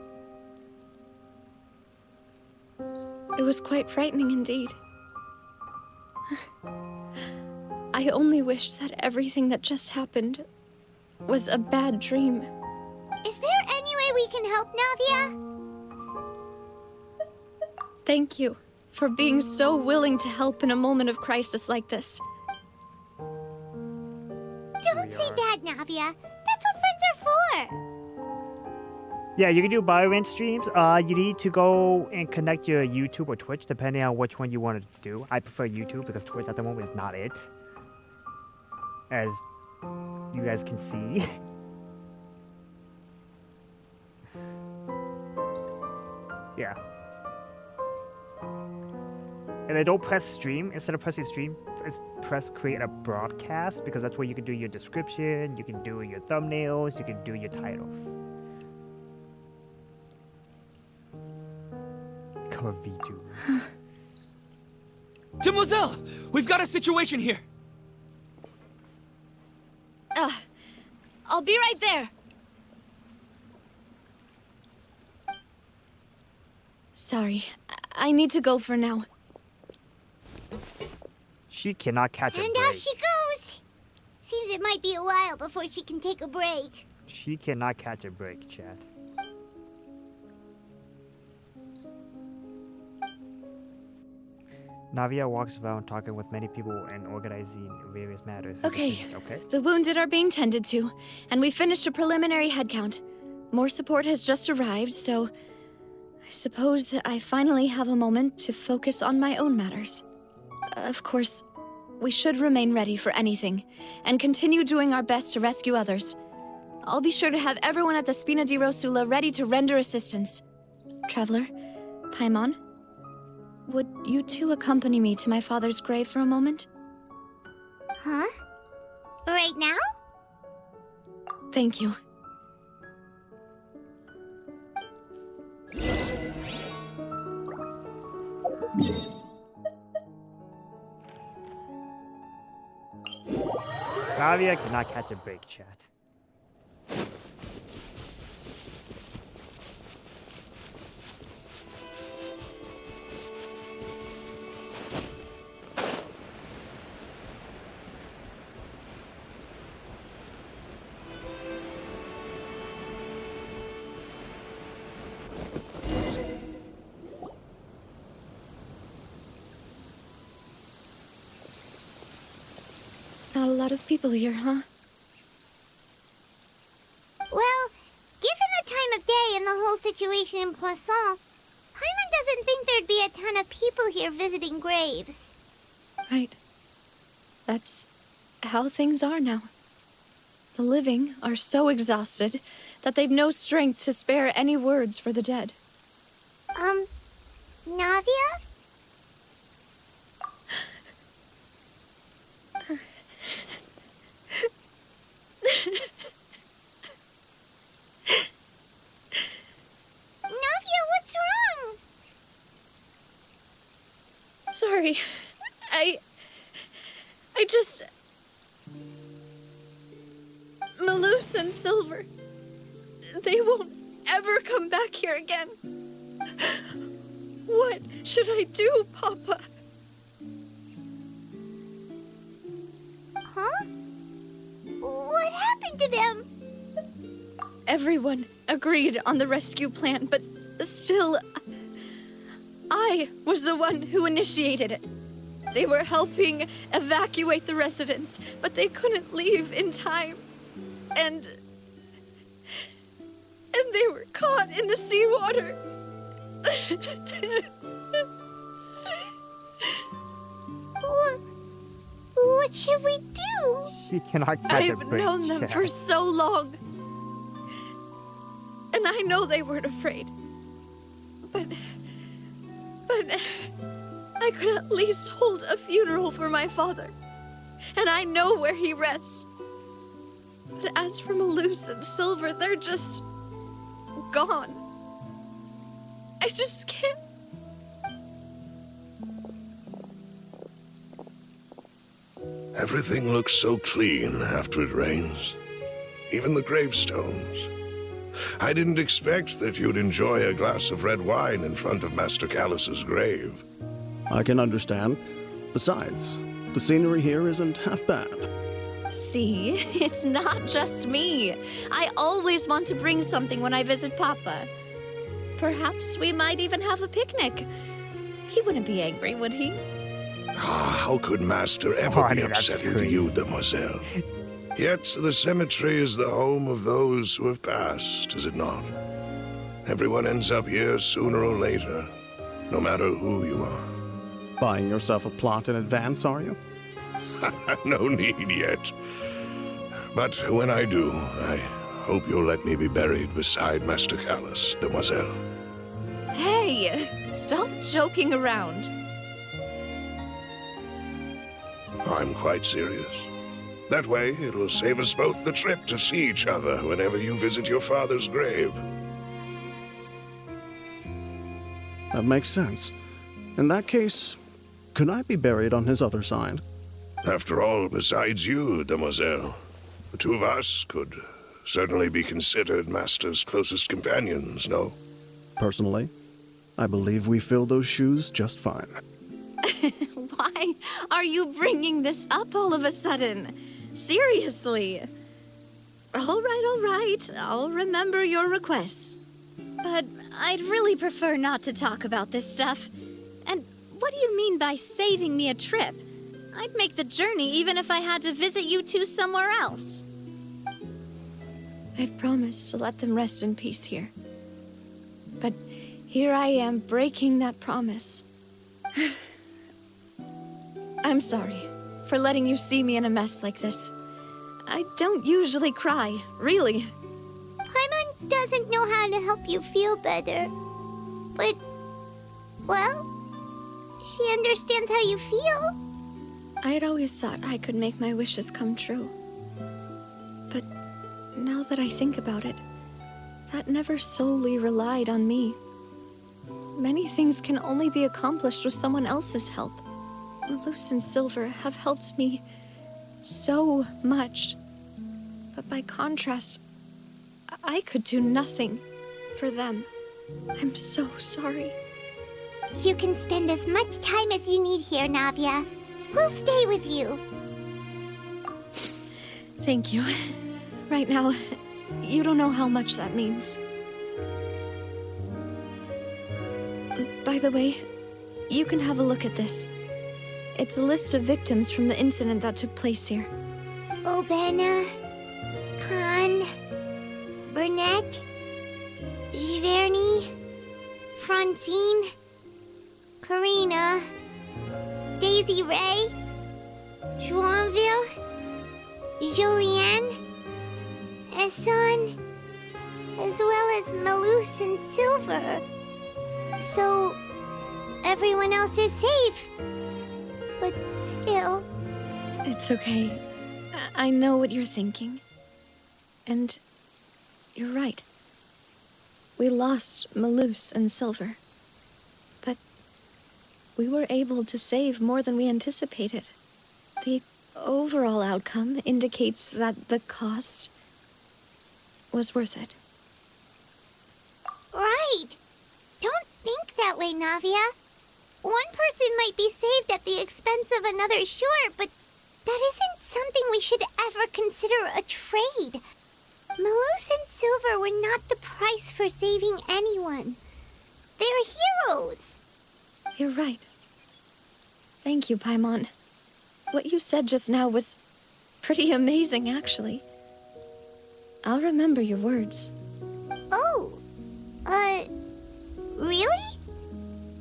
It was quite frightening indeed. I only wish that everything that just happened was a bad dream. Is there any way we can help, Navia? Thank you for being so willing to help in a moment of crisis like this. Don't say that, Navia. That's what friends are for. Yeah, you can do Valorant streams. You need to go and connect your YouTube or Twitch, depending on which one you want to do. I prefer YouTube because Twitch at the moment is not it. As you guys can see. Yeah. And then don't press stream. Instead of pressing stream, press create a broadcast, because that's where you can do your description, you can do your thumbnails, you can do your titles. Become a VTuber. Demoiselle! We've got a situation here! I'll be right there. Sorry, I need to go for now. She cannot catch a break. And out she goes. Seems it might be a while before she can take a break. She cannot catch a break, chat. Navia walks around talking with many people and organizing various matters. Okay. Okay. The wounded are being tended to, and we finished a preliminary head count. More support has just arrived, so I suppose I finally have a moment to focus on my own matters. Of course, we should remain ready for anything, and continue doing our best to rescue others. I'll be sure to have everyone at the Spina di Rosula ready to render assistance. Traveler, Paimon, would you two accompany me to my father's grave for a moment? Huh? Right now? Thank you. Navia cannot catch a break, chat. not a lot of people here, huh? Well, given the time of day and the whole situation in Poisson, Paimon doesn't think there'd be a ton of people here visiting graves. Right. That's how things are now. The living are so exhausted that they've no strength to spare any words for the dead. Navia? Navia, what's wrong? Sorry. I just... Malus and Silver. They won't ever come back here again. What should I do, Papa? Huh? What happened to them? Everyone agreed on the rescue plan, but still, I was the one who initiated it. They were helping evacuate the residents, but they couldn't leave in time. And they were caught in the seawater. What should we do? She cannot catch I've a break. known them for so long. And I know they weren't afraid. But I could at least hold a funeral for my father. And I know where he rests. But as for Malus and Silver, they're just gone. I just can't. Everything looks so clean after it rains. Even the gravestones. I didn't expect that you'd enjoy a glass of red wine in front of Master Callus's grave. I can understand. Besides, the scenery here isn't half bad. See, it's not just me. I always want to bring something when I visit Papa. Perhaps we might even have a picnic. He wouldn't be angry, would he? How could Master ever be upset with you, Demoiselle? Yet the cemetery is the home of those who have passed, is it not? Everyone ends up here sooner or later, no matter who you are. Buying yourself a plot in advance, are you? No need yet. But when I do, I hope you'll let me be buried beside Master Callus, Demoiselle. Hey, stop joking around. I'm quite serious. That way, it'll save us both the trip to see each other whenever you visit your father's grave. That makes sense. In that case, could I be buried on his other side? After all, besides you, Demoiselle, the two of us could certainly be considered Master's closest companions, no? Personally, I believe we fill those shoes just fine. Why are you bringing this up all of a sudden? Seriously. All right. I'll remember your requests. But I'd really prefer not to talk about this stuff. And what do you mean by saving me a trip? I'd make the journey even if I had to visit you two somewhere else. I'd promised to let them rest in peace here. But here I am breaking that promise. I'm sorry for letting you see me in a mess like this. I don't usually cry, really. Paimon doesn't know how to help you feel better. But, well, she understands how you feel. I had always thought I could make my wishes come true. But now that I think about it, that never solely relied on me. Many things can only be accomplished with someone else's help. Malus and Silver have helped me so much. But by contrast, I could do nothing for them. I'm so sorry. You can spend as much time as you need here, Navia. We'll stay with you. Thank you. Right now, you don't know how much that means. By the way, you can have a look at this. It's a list of victims from the incident that took place here. Obena, Khan, Burnett, Giverny, Francine, Karina, Daisy Ray, Joinville, Julianne, Esson, as well as Malus and Silver. So, everyone else is safe. But still... It's okay. I know what you're thinking. And you're right. We lost Malus and Silver. But we were able to save more than we anticipated. The overall outcome indicates that the cost was worth it. Right! Don't think that way, Navia. One person might be saved at the expense of another, sure, but that isn't something we should ever consider a trade. Malus and Silver were not the price for saving anyone. They're heroes. You're right. Thank you, Paimon. What you said just now was pretty amazing, actually. I'll remember your words. Oh, really?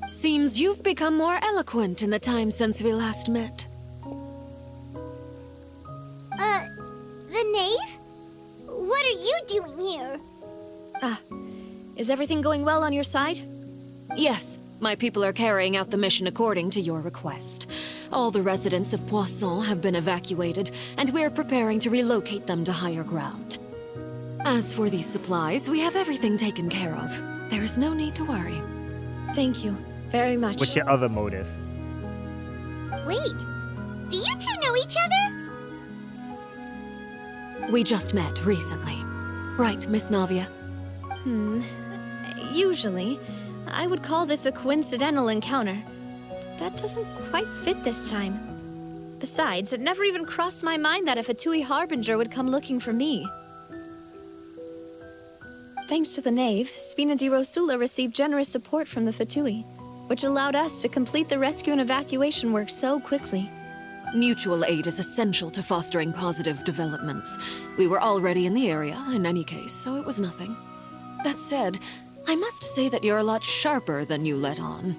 Seems you've become more eloquent in the time since we last met. The knave? What are you doing here? Is everything going well on your side? Yes, my people are carrying out the mission according to your request. All the residents of Poisson have been evacuated, and we're preparing to relocate them to higher ground. As for these supplies, we have everything taken care of. There is no need to worry. Thank you very much. What's your other motive? Wait, do you two know each other? We just met recently. Right, Miss Navia? Usually, I would call this a coincidental encounter. That doesn't quite fit this time. Besides, it never even crossed my mind that a Fatui Harbinger would come looking for me. Thanks to the Knave, Spina di Rosula received generous support from the Fatui, which allowed us to complete the rescue and evacuation work so quickly. Mutual aid is essential to fostering positive developments. We were already in the area, in any case, so it was nothing. That said, I must say that you're a lot sharper than you let on.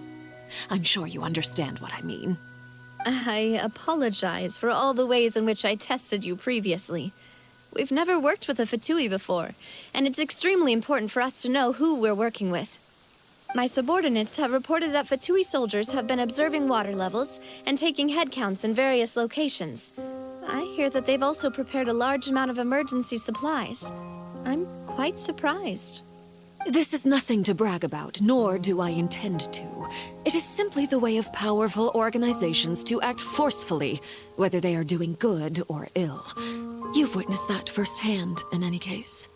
I'm sure you understand what I mean. I apologize for all the ways in which I tested you previously. We've never worked with a Fatui before, and it's extremely important for us to know who we're working with. My subordinates have reported that Fatui soldiers have been observing water levels and taking head counts in various locations. I hear that they've also prepared a large amount of emergency supplies. I'm quite surprised. This is nothing to brag about, nor do I intend to. It is simply the way of powerful organizations to act forcefully, whether they are doing good or ill. You've witnessed that firsthand, in any case.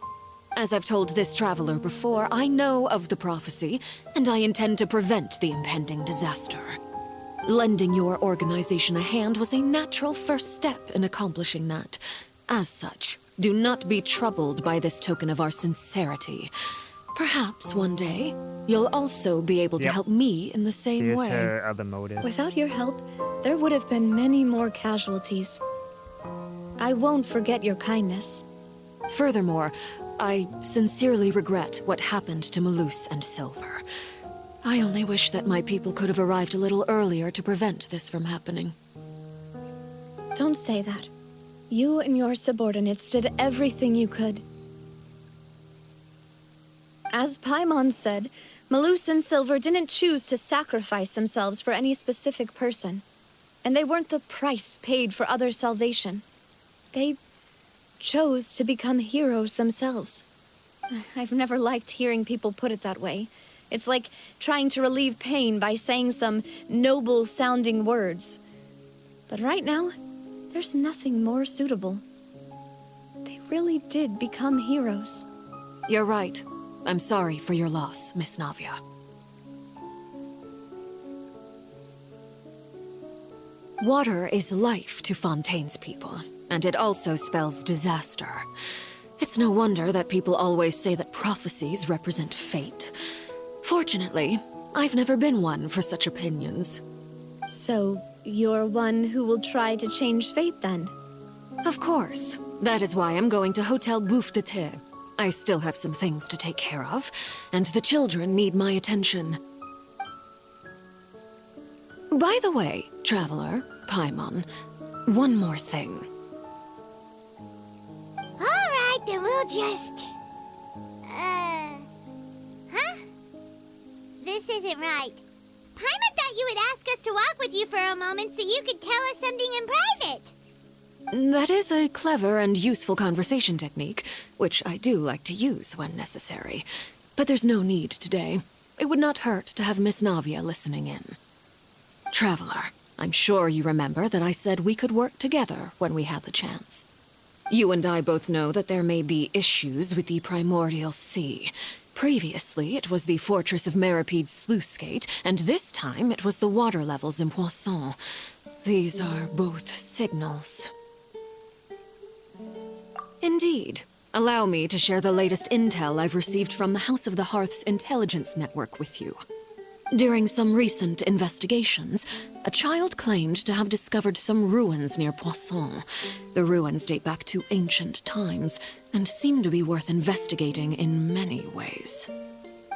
As I've told this traveler before, I know of the prophecy, and I intend to prevent the impending disaster. Lending your organization a hand was a natural first step in accomplishing that. As such, do not be troubled by this token of our sincerity. Perhaps one day, you'll also be able to help me in the same way. Here's her other motive. Without your help, there would have been many more casualties. I won't forget your kindness. Furthermore, I sincerely regret what happened to Malus and Silver. I only wish that my people could have arrived a little earlier to prevent this from happening. Don't say that. You and your subordinates did everything you could. As Paimon said, Malus and Silver didn't choose to sacrifice themselves for any specific person. And they weren't the price paid for other salvation. They chose to become heroes themselves. I've never liked hearing people put it that way. It's like trying to relieve pain by saying some noble-sounding words. But right now, there's nothing more suitable. They really did become heroes. You're right. I'm sorry for your loss, Miss Navia. Water is life to Fontaine's people, and it also spells disaster. It's no wonder that people always say that prophecies represent fate. Fortunately, I've never been one for such opinions. So, you're one who will try to change fate, then? Of course. That is why I'm going to Hotel Bouffe de Thé. I still have some things to take care of, and the children need my attention. By the way, Traveler, Paimon, one more thing. Alright, then we'll just... Huh? This isn't right. Paimon thought you would ask us to walk with you for a moment so you could tell us something in private. That is a clever and useful conversation technique, which I do like to use when necessary. But there's no need today. It would not hurt to have Miss Navia listening in. Traveler, I'm sure you remember that I said we could work together when we had the chance. You and I both know that there may be issues with the Primordial Sea. Previously, it was the Fortress of Maripede's sluice gate, and this time it was the water levels in Poisson. These are both signals. Indeed. Allow me to share the latest intel I've received from the House of the Hearth's intelligence network with you. During some recent investigations, a child claimed to have discovered some ruins near Poisson. The ruins date back to ancient times, and seem to be worth investigating in many ways.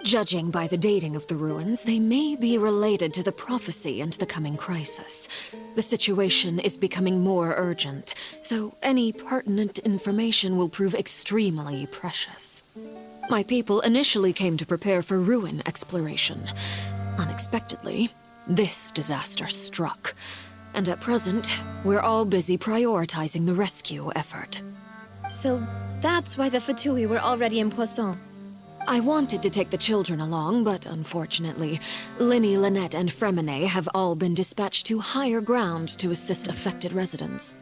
Judging by the dating of the ruins, they may be related to the prophecy and the coming crisis. The situation is becoming more urgent, so any pertinent information will prove extremely precious. My people initially came to prepare for ruin exploration. Unexpectedly, this disaster struck, and at present, we're all busy prioritizing the rescue effort. So that's why the Fatui were already in Poisson. I wanted to take the children along, but unfortunately, Linny, Lynette, and Fremine have all been dispatched to higher ground to assist affected residents.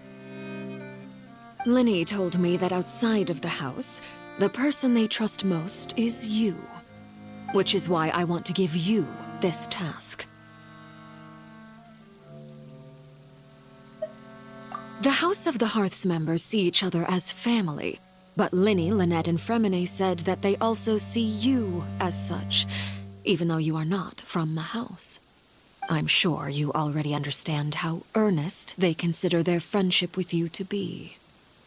Linny told me that outside of the house, the person they trust most is you. Which is why I want to give you this task. The House of the Hearth's members see each other as family, but Linny, Lynette, and Fremine said that they also see you as such, even though you are not from the house. I'm sure you already understand how earnest they consider their friendship with you to be.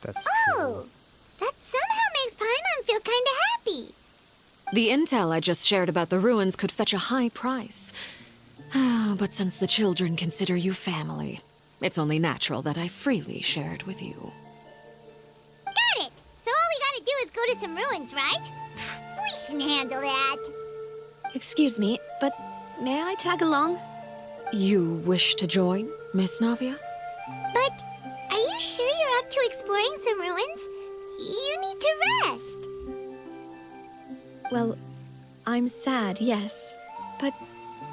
That's Oh, that somehow makes Paimon feel kinda happy. The intel I just shared about the ruins could fetch a high price. But since the children consider you family, it's only natural that I freely share it with you. Got it! So all we gotta do is go to some ruins, right? We can handle that. Excuse me, but may I tag along? You wish to join, Miss Navia? But are you sure you're up to exploring some ruins? You need to rest. Well, I'm sad, yes, but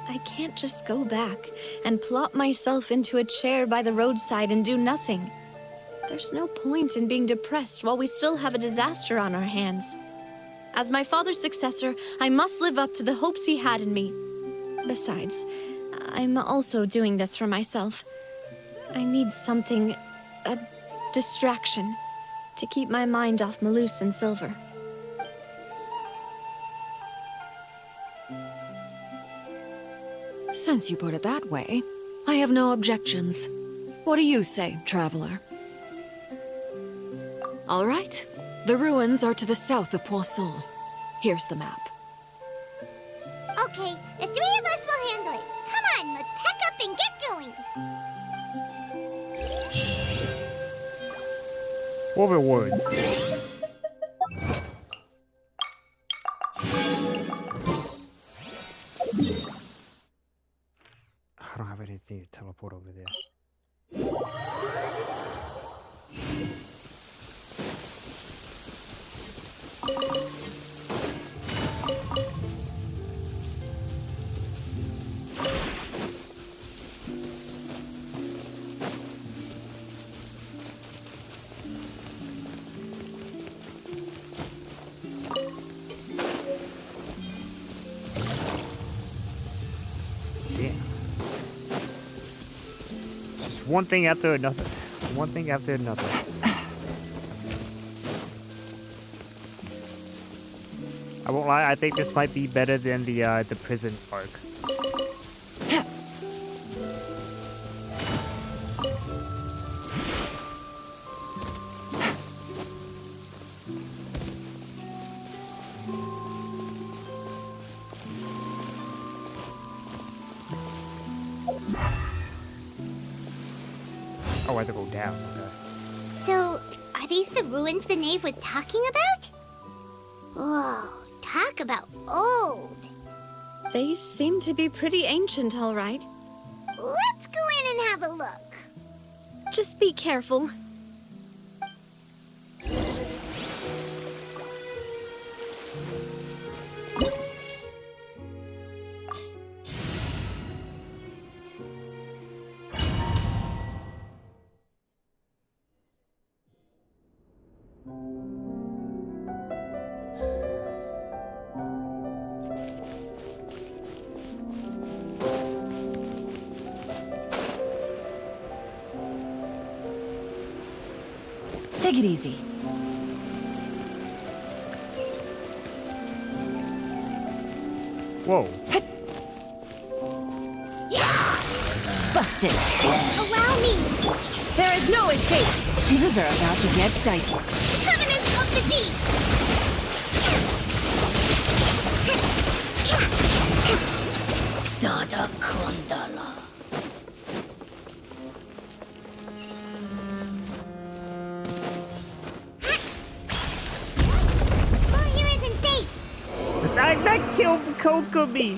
I can't just go back and plop myself into a chair by the roadside and do nothing. There's no point in being depressed while we still have a disaster on our hands. As my father's successor, I must live up to the hopes he had in me. Besides, I'm also doing this for myself. I need something, a distraction, to keep my mind off Malus and Silver. Since you put it that way, I have no objections. What do you say, Traveler? All right. The ruins are to the south of Poisson. Here's the map. Okay, the three of us will handle it. Come on, let's pack up and get going. What were words? I don't have anything to teleport over there. One thing after another. One thing after another. I won't lie, I think this might be better than the prison arc. Oh, I have to go down. Okay. So, are these the ruins the knave was talking about? Whoa, talk about old. They seem to be pretty ancient, all right. Let's go in and have a look. Just be careful. Take it easy. Whoa. Busted. Allow me. There is no escape. Things are about to get dicey. Covenant of the Deep. Dada Kundala. Floor here isn't safe. That killed Kokomi.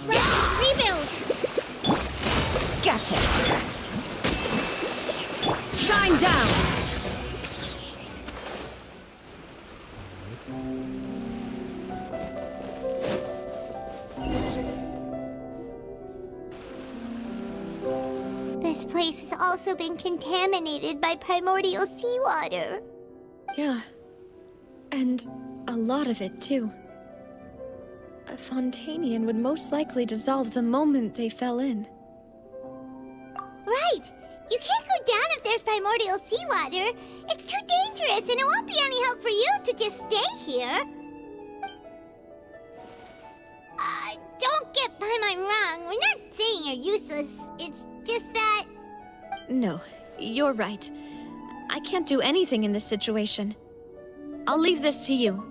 Rebuild. Gotcha. Shine down. This place has also been contaminated by primordial seawater. Yeah. And a lot of it, too. A Fontainian would most likely dissolve the moment they fell in. Right! You can't go down if there's primordial seawater. It's too dangerous, and it won't be any help for you to just stay here. Don't get Paimon wrong. We're not saying you're useless. It's just that... No, you're right. I can't do anything in this situation. I'll leave this to you.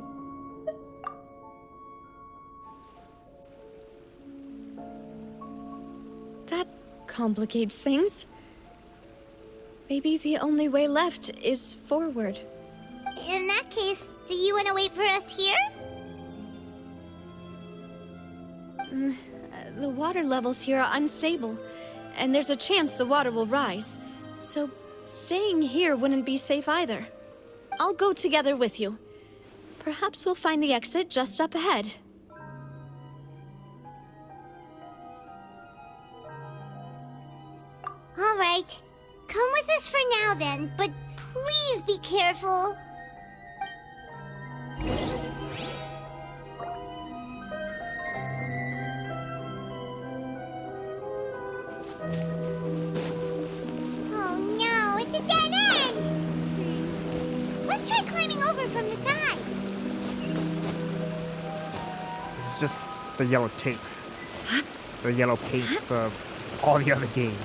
That complicates things. Maybe the only way left is forward. In that case, do you want to wait for us here? The water levels here are unstable, and there's a chance the water will rise. So, staying here wouldn't be safe either. I'll go together with you. Perhaps we'll find the exit just up ahead. All right. Come with us for now then, but please be careful. Oh no, it's a dead end! Let's try climbing over from the side. This is just the yellow tape. The yellow paint for all the other games.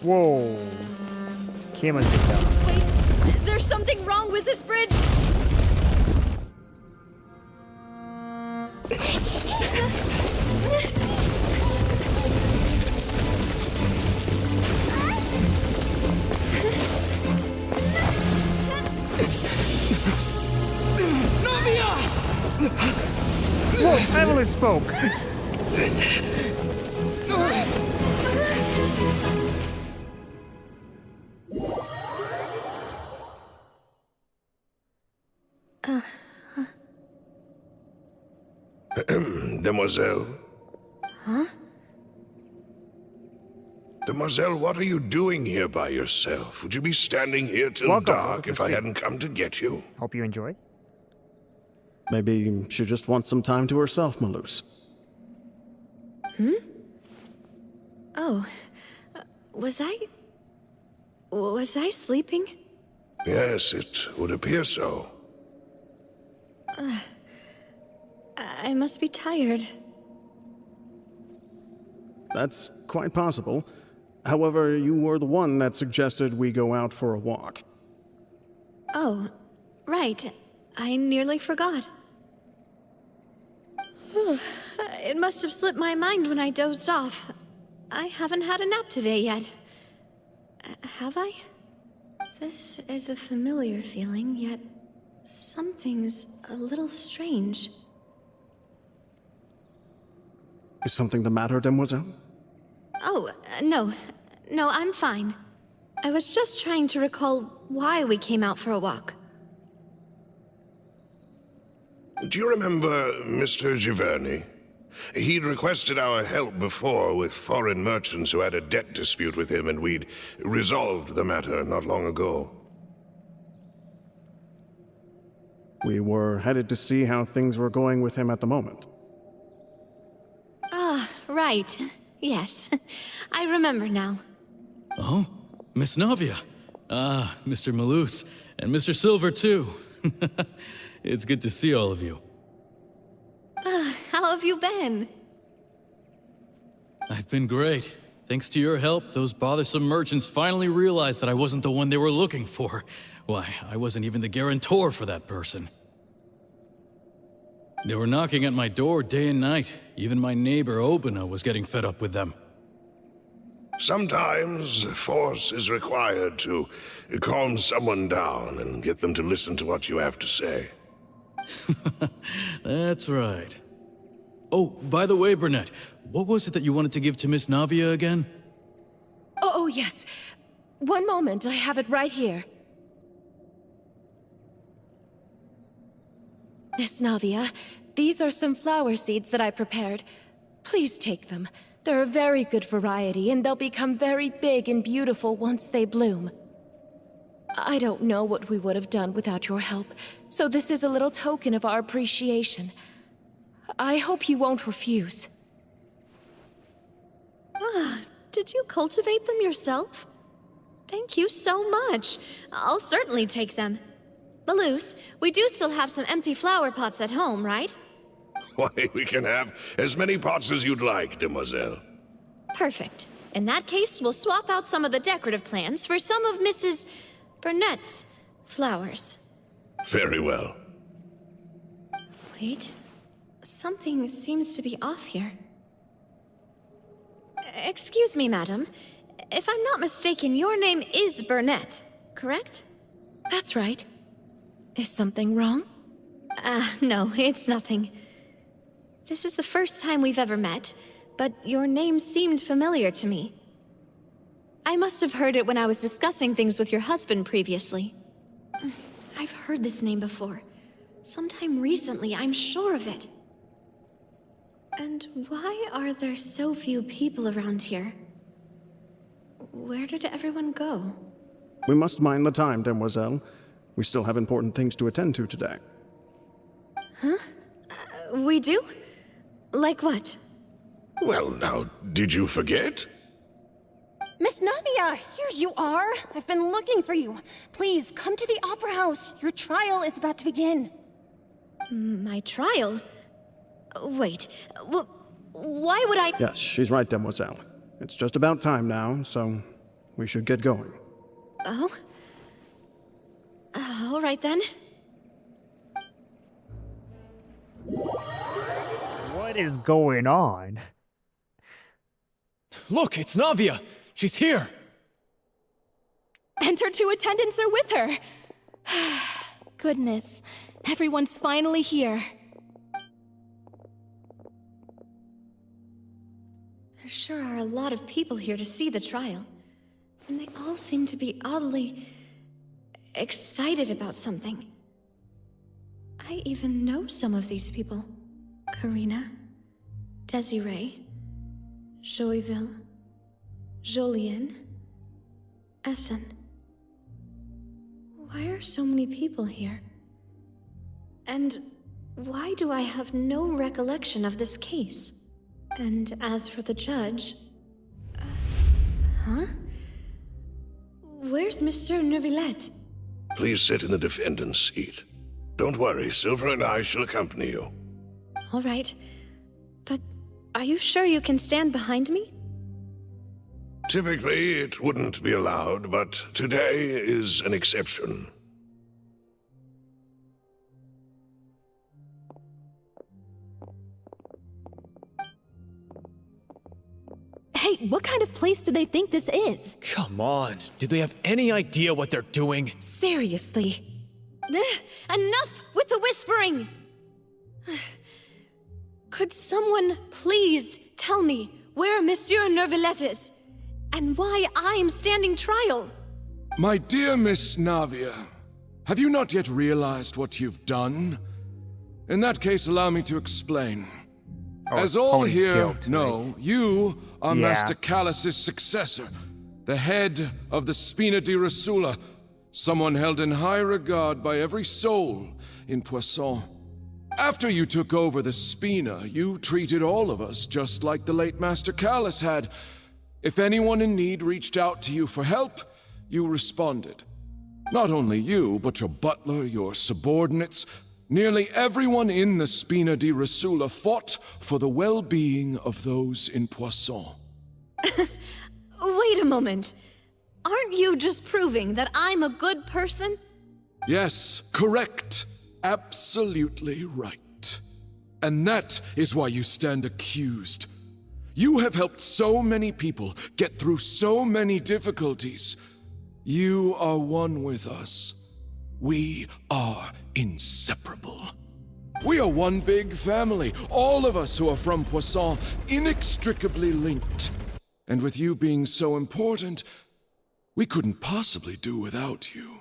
Whoa. Camera's been down. Wait! There's something wrong with this bridge! Whoa, Traveler spoke! Demoiselle? Huh? Demoiselle, what are you doing here by yourself? Would you be standing here till Welcome, dark if I Steve. hadn't come to get you? Hope you enjoy. Maybe she just wants some time to herself, Malus. Oh, was I sleeping? Yes, it would appear so. I must be tired. That's quite possible. However, you were the one that suggested we go out for a walk. Oh, right. I nearly forgot. It must have slipped my mind when I dozed off. I haven't had a nap today yet. Have I? This is a familiar feeling, yet something's a little strange. Is something the matter, Demoiselle? Oh, no. No, I'm fine. I was just trying to recall why we came out for a walk. Do you remember Mr. Giverny? He'd requested our help before with foreign merchants who had a debt dispute with him, and we'd resolved the matter not long ago. We were headed to see how things were going with him at the moment. Ah, right. Yes. I remember now. Oh, Miss Navia. Ah, Mr. Malus. And Mr. Silver, too. It's good to see all of you. How have you been? I've been great. Thanks to your help, those bothersome merchants finally realized that I wasn't the one they were looking for. Why, I wasn't even the guarantor for that person. They were knocking at my door day and night. Even my neighbor, Obina, was getting fed up with them. Sometimes force is required to calm someone down and get them to listen to what you have to say. That's right. Oh, by the way, Burnett, what was it that you wanted to give to Miss Navia again? Oh, yes. One moment, I have it right here. Miss Navia, these are some flower seeds that I prepared. Please take them. They're a very good variety, and they'll become very big and beautiful once they bloom. I don't know what we would have done without your help, so this is a little token of our appreciation. I hope you won't refuse. Ah, did you cultivate them yourself? Thank you so much. I'll certainly take them. Malus, we do still have some empty flower pots at home, right? Why, we can have as many pots as you'd like, demoiselle. Perfect. In that case, we'll swap out some of the decorative plants for some of Mrs. Burnett's flowers. Very well. Wait. Something seems to be off here. Excuse me, madam. If I'm not mistaken, your name is Burnett, correct? That's right. Is something wrong? No, it's nothing. This is the first time we've ever met, but your name seemed familiar to me. I must have heard it when I was discussing things with your husband previously. I've heard this name before. Sometime recently, I'm sure of it. And why are there so few people around here? Where did everyone go? We must mind the time, demoiselle. We still have important things to attend to today. Huh? We do? Like what? Well, now, did you forget? Miss Navia, here you are. I've been looking for you. Please, come to the Opera House. Your trial is about to begin. My trial? Wait, why would I— Yes, she's right, demoiselle. It's just about time now, so we should get going. Oh? All right then. What is going on? Look, it's Navia! She's here! And her two attendants are with her. Goodness, everyone's finally here. There sure are a lot of people here to see the trial. And they all seem to be oddly excited about something. I even know some of these people. Karina, Desiree, Joyville, Jolien, Essen. Why are so many people here? And Why do I have no recollection of this case? And as for the judge... huh? Where's Monsieur Neuvillette? Please sit in the defendant's seat. Don't worry, Silver and I shall accompany you. All right. But are you sure you can stand behind me? Typically, it wouldn't be allowed, but today is an exception. Hey, what kind of place do they think this is? Come on, do they have any idea what they're doing? Seriously. Enough with the whispering! Could someone please tell me where Monsieur Neuvillette is? And why I'm standing trial? My dear Miss Navia, have you not yet realized what you've done? In that case, allow me to explain. As all here know, you are Master Callus's successor, the head of the Spina di Rosula, someone held in high regard by every soul in Poisson. After you took over the Spina, you treated all of us just like the late Master Callus had. If anyone in need reached out to you for help, you responded. Not only you, but your butler, your subordinates, nearly everyone in the Spina di Rosula fought for the well-being of those in Poisson. Wait a moment. Aren't you just proving that I'm a good person? Yes, correct. Absolutely right. And that is why you stand accused. You have helped so many people get through so many difficulties. You are one with us. We are inseparable. We are one big family, all of us who are from Poisson, inextricably linked. And with you being so important, we couldn't possibly do without you.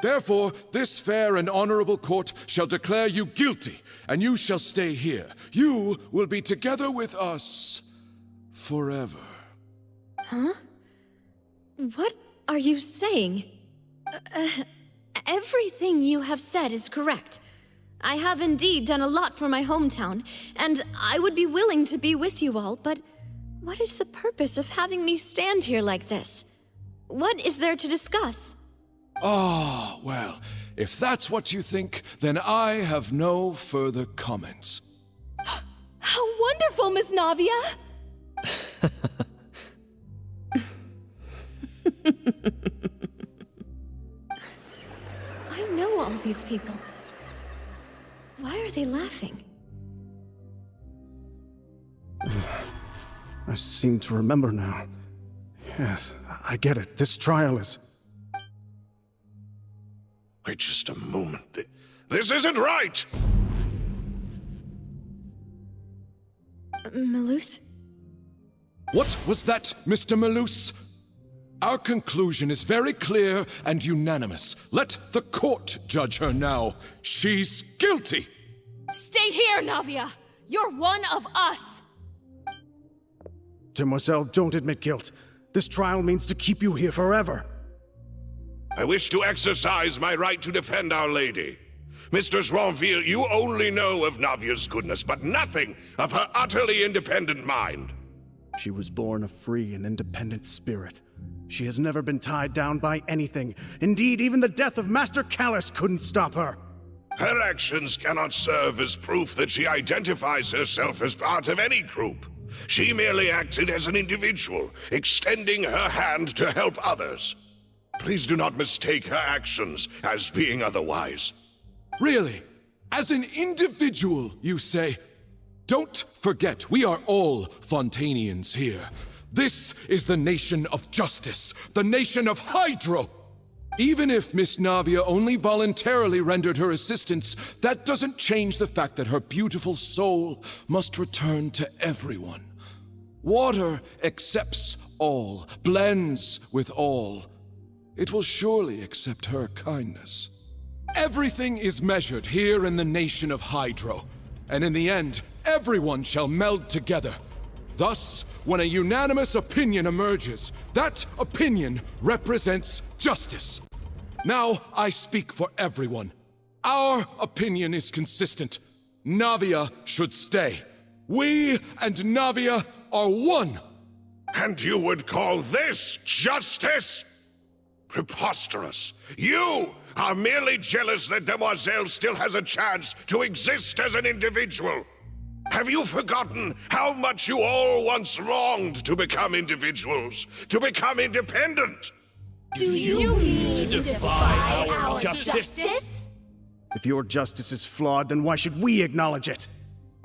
Therefore, this fair and honorable court shall declare you guilty, and you shall stay here. You will be together with us forever. Huh? What are you saying? Everything you have said is correct. I have indeed done a lot for my hometown, and I would be willing to be with you all, but what is the purpose of having me stand here like this? What is there to discuss? Ah, well, if that's what you think, then I have no further comments. How wonderful, Miss Navia! I know all these people. Why are they laughing? I seem to remember now. Yes, I get it. This trial is... Wait just a moment. This isn't right! Malus? What was that, Mr. Malus? Our conclusion is very clear and unanimous. Let the court judge her now. She's guilty! Stay here, Navia! You're one of us! Demoiselle, don't admit guilt. This trial means to keep you here forever. I wish to exercise my right to defend Our Lady. Mistress Ronville, you only know of Navia's goodness, but nothing of her utterly independent mind. She was born a free and independent spirit. She has never been tied down by anything. Indeed, even the death of Master Callus couldn't stop her. Her actions cannot serve as proof that she identifies herself as part of any group. She merely acted as an individual, extending her hand to help others. Please do not mistake her actions as being otherwise. Really? As an individual, you say? Don't forget, we are all Fontainians here. This is the nation of justice, the nation of Hydro. Even if Miss Navia only voluntarily rendered her assistance, that doesn't change the fact that her beautiful soul must return to everyone. Water accepts all, blends with all. It will surely accept her kindness. Everything is measured here in the nation of Hydro, and in the end, everyone shall meld together. Thus, when a unanimous opinion emerges, that opinion represents justice. Now I speak for everyone. Our opinion is consistent. Navia should stay. We and Navia are one. And you would call this justice? Preposterous. You are merely jealous that Demoiselle still has a chance to exist as an individual. Have you forgotten how much you all once longed to become individuals, to become independent? Do you mean to defy our justice? If your justice is flawed, then why should we acknowledge it?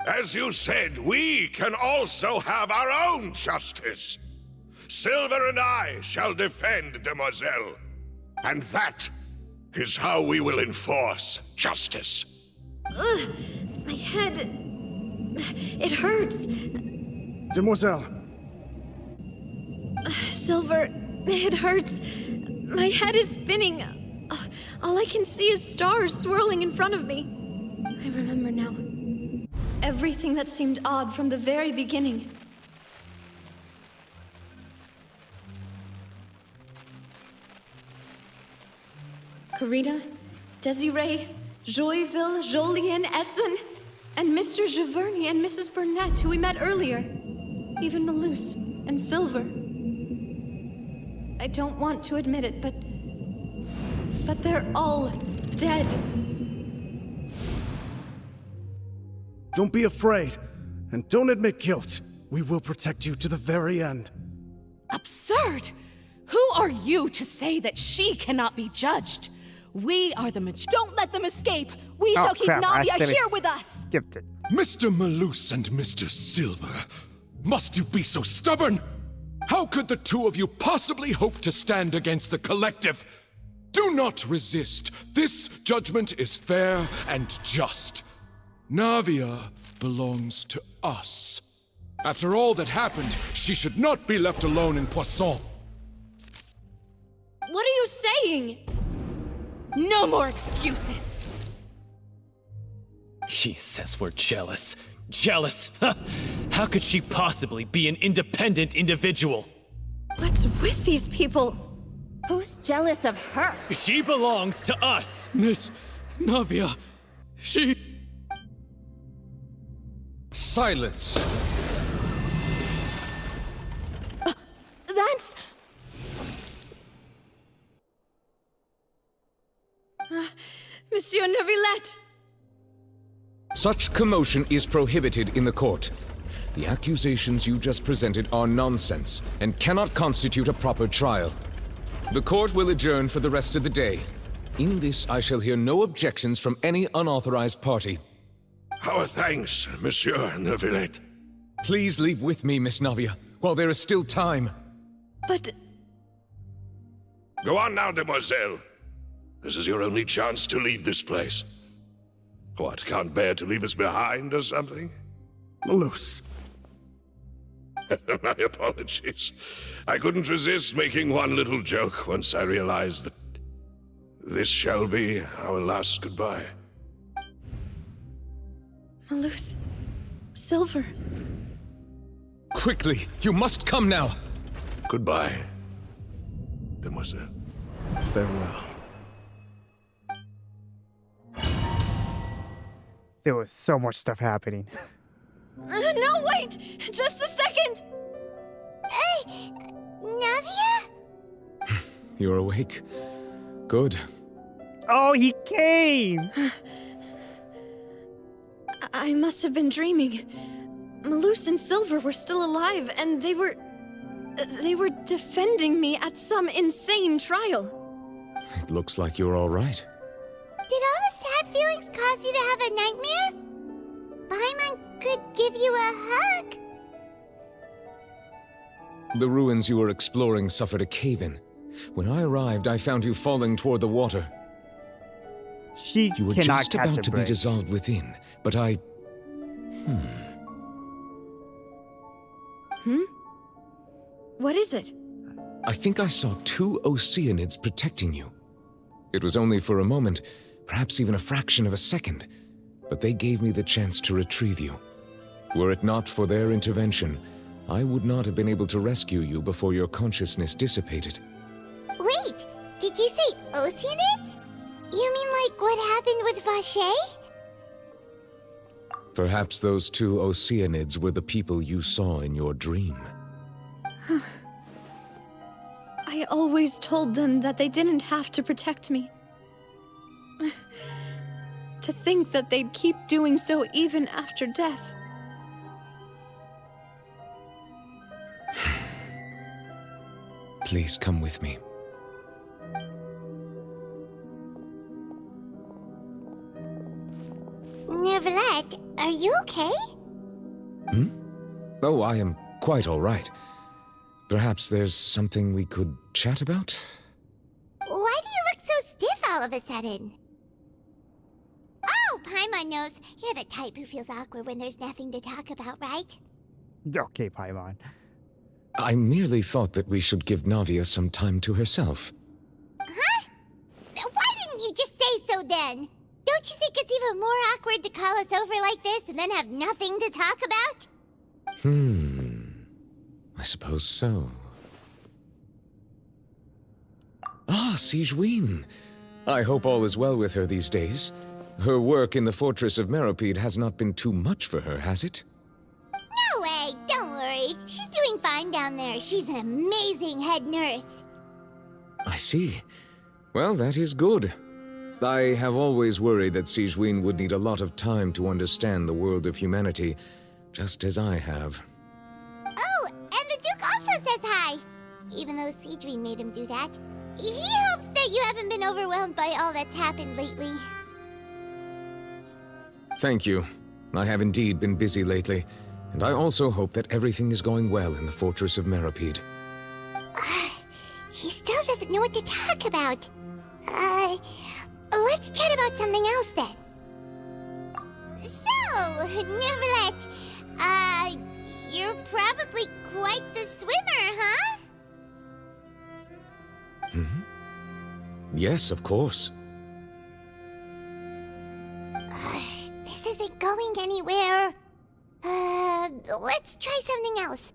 As you said, we can also have our own justice. Silver and I shall defend Demoiselle. And that is how we will enforce justice. Ugh, my head... it hurts. Demoiselle. Silver, it hurts. My head is spinning. All I can see is stars swirling in front of me. I remember now. Everything that seemed odd from the very beginning. Karina, Desiree, Joyville, Jolien, Essen, and Mr. Giverny and Mrs. Burnett, who we met earlier. Even Malus and Silver. I don't want to admit it, but they're all dead. Don't be afraid, and don't admit guilt. We will protect you to the very end. Absurd! Who are you to say that she cannot be judged? We are the Don't let them escape! We shall keep Navia here with us! Skipped it. Mr. Malus and Mr. Silver, must you be so stubborn? How could the two of you possibly hope to stand against the collective? Do not resist. This judgment is fair and just. Navia belongs to us. After all that happened, she should not be left alone in Poisson. What are you saying? No more excuses! She says we're jealous. Jealous? How could she possibly be an independent individual? What's with these people? Who's jealous of her? She belongs to us! Miss Navia, she... Silence! That's... Monsieur Neuvillette! Such commotion is prohibited in the court. The accusations you just presented are nonsense and cannot constitute a proper trial. The court will adjourn for the rest of the day. In this, I shall hear no objections from any unauthorized party. Our thanks, Monsieur Neuvillette. Please leave with me, Miss Navia, while there is still time. But... Go on now, Demoiselle. This is your only chance to leave this place. What, can't bear to leave us behind or something? Malus. My apologies. I couldn't resist making one little joke once I realized that this shall be our last goodbye. Malus. Silver. Quickly, you must come now. Goodbye, Demoiselle. Farewell. There was so much stuff happening. No, wait! Just a second! Hey, Navia? You're awake. Good. Oh, he came! I must have been dreaming. Malus and Silver were still alive, and they were defending me at some insane trial. It looks like you're all right. Did all the sad feelings cause you to have a nightmare? Paimon could give you a hug. The ruins you were exploring suffered a cave-in. When I arrived, I found you falling toward the water. You were cannot just catch about a to be break. dissolved within, but I... What is it? I think I saw 2 Oceanids protecting you. It was only for a moment, perhaps even a fraction of a second, but they gave me the chance to retrieve you. Were it not for their intervention, I would not have been able to rescue you before your consciousness dissipated. Wait, did you say Oceanids? You mean like what happened with Vache? Perhaps those two Oceanids were the people you saw in your dream. I always told them that they didn't have to protect me. To think that they'd keep doing so even after death. Please come with me. Neverlet, are you okay? Oh, I am quite all right. Perhaps there's something we could chat about? Why do you look so stiff all of a sudden? Oh, Paimon knows. You're the type who feels awkward when there's nothing to talk about, right? Okay, Paimon. I merely thought that we should give Navia some time to herself. Huh? Why didn't you just say so then? Don't you think it's even more awkward to call us over like this and then have nothing to talk about? I suppose so. Ah, Sigewinne. I hope all is well with her these days. Her work in the Fortress of Meropide has not been too much for her, has it? No way, don't worry. She's doing fine down there. She's an amazing head nurse. I see. Well, that is good. I have always worried that Sigewinne would need a lot of time to understand the world of humanity, just as I have. Oh, and the Duke also says hi. Even though Sigewinne made him do that. He hopes that you haven't been overwhelmed by all that's happened lately. Thank you. I have indeed been busy lately, and I also hope that everything is going well in the Fortress of Meropide. He still doesn't know what to talk about. Let's chat about something else then. So, Neverlet, you're probably quite the swimmer, huh? Yes, of course. This isn't going anywhere. Let's try something else.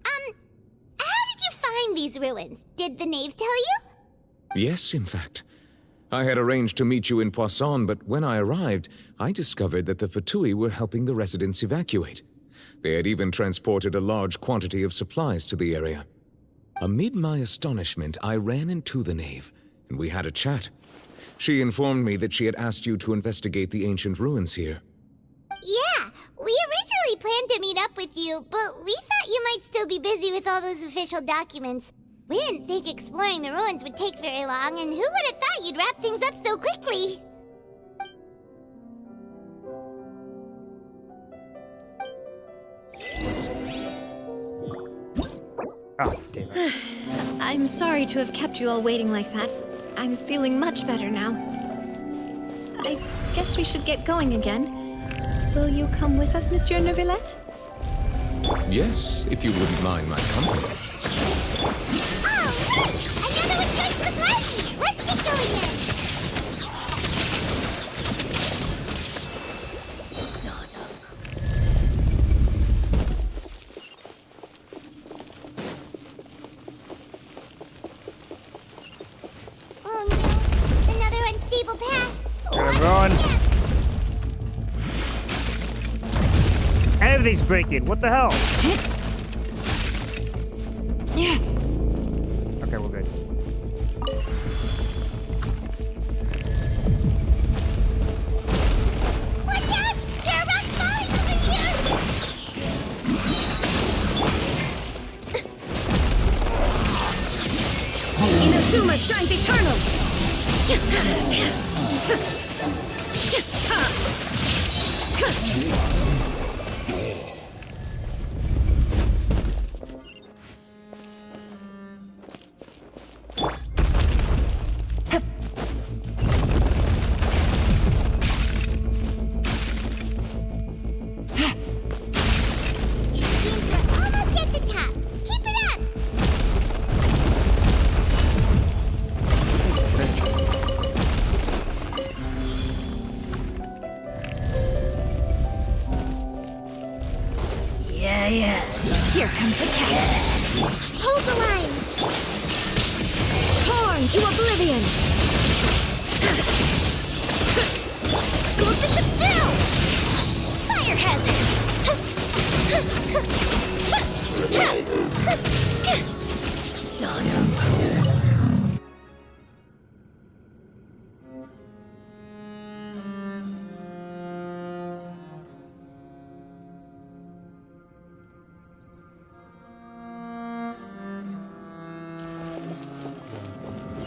How did you find these ruins? Did the knave tell you? Yes, in fact. I had arranged to meet you in Poisson, but when I arrived, I discovered that the Fatui were helping the residents evacuate. They had even transported a large quantity of supplies to the area. Amid my astonishment, I ran into the knave, and we had a chat. She informed me that she had asked you to investigate the ancient ruins here. Yeah, we originally planned to meet up with you, but we thought you might still be busy with all those official documents. We didn't think exploring the ruins would take very long, and who would have thought you'd wrap things up so quickly? Oh, damn it. I'm sorry to have kept you all waiting like that. I'm feeling much better now. I guess we should get going again. Will you come with us, Monsieur Neuvillette? Yes, if you wouldn't mind my company. Oh, another one joins the party! Let's get going then! Oh no, another unstable path. Run! Everything's breaking. What the hell? Yeah. Okay, we're good. Watch out! There are rocks falling over here! Inazuma shines eternal! Here comes the catch. Hold the line! Torn to oblivion! Go Bishop down! Fire hazard!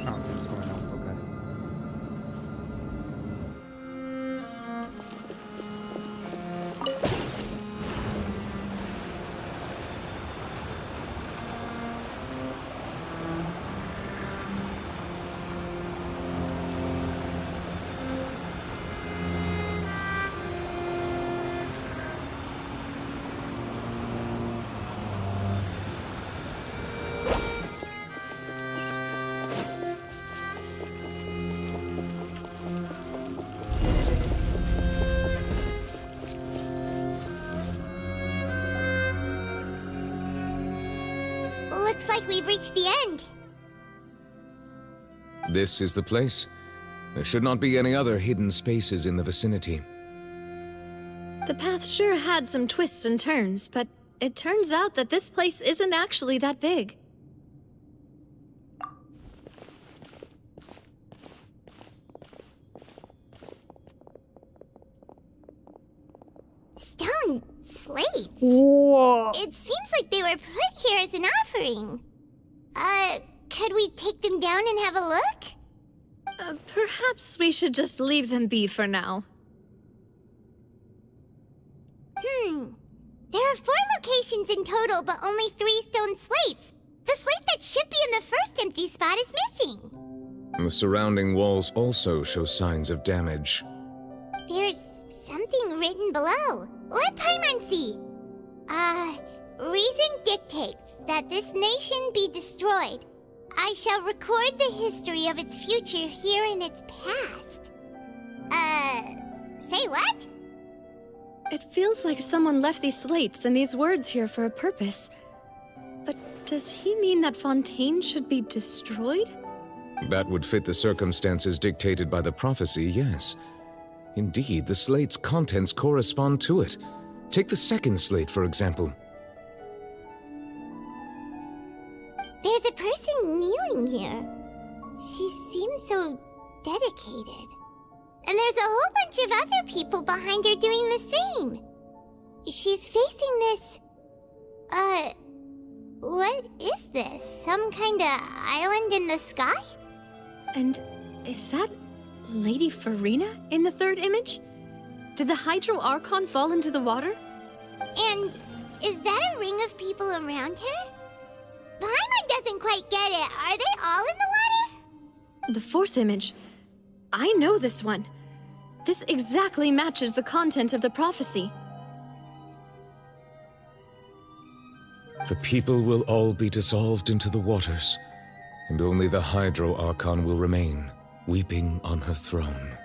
Oh, what's going on? Okay. Looks like we've reached the end. This is the place. There should not be any other hidden spaces in the vicinity. The path sure had some twists and turns, but it turns out that this place isn't actually that big. Stone slates? Whoa. It seems like they were put here as an offering. Could we take them down and have a look? Perhaps we should just leave them be for now. There are 4 locations in total, but only 3 stone slates. The slate that should be in the first empty spot is missing. The surrounding walls also show signs of damage. There's something written below. Let Paimon see. Reason dictates that this nation be destroyed. I shall record the history of its future here in its past. Say what? It feels like someone left these slates and these words here for a purpose. But does he mean that Fontaine should be destroyed? That would fit the circumstances dictated by the prophecy, yes. Indeed, the slate's contents correspond to it. Take the second slate, for example. There's a person kneeling here. She seems so dedicated. And there's a whole bunch of other people behind her doing the same. She's facing this... what is this? Some kind of island in the sky? And is that Lady Farina in the third image? Did the Hydro Archon fall into the water? And is that a ring of people around her? Paimon doesn't quite get it. Are they all in the water? The fourth image. I know this one. This exactly matches the content of the prophecy. The people will all be dissolved into the waters, and only the Hydro Archon will remain, weeping on her throne.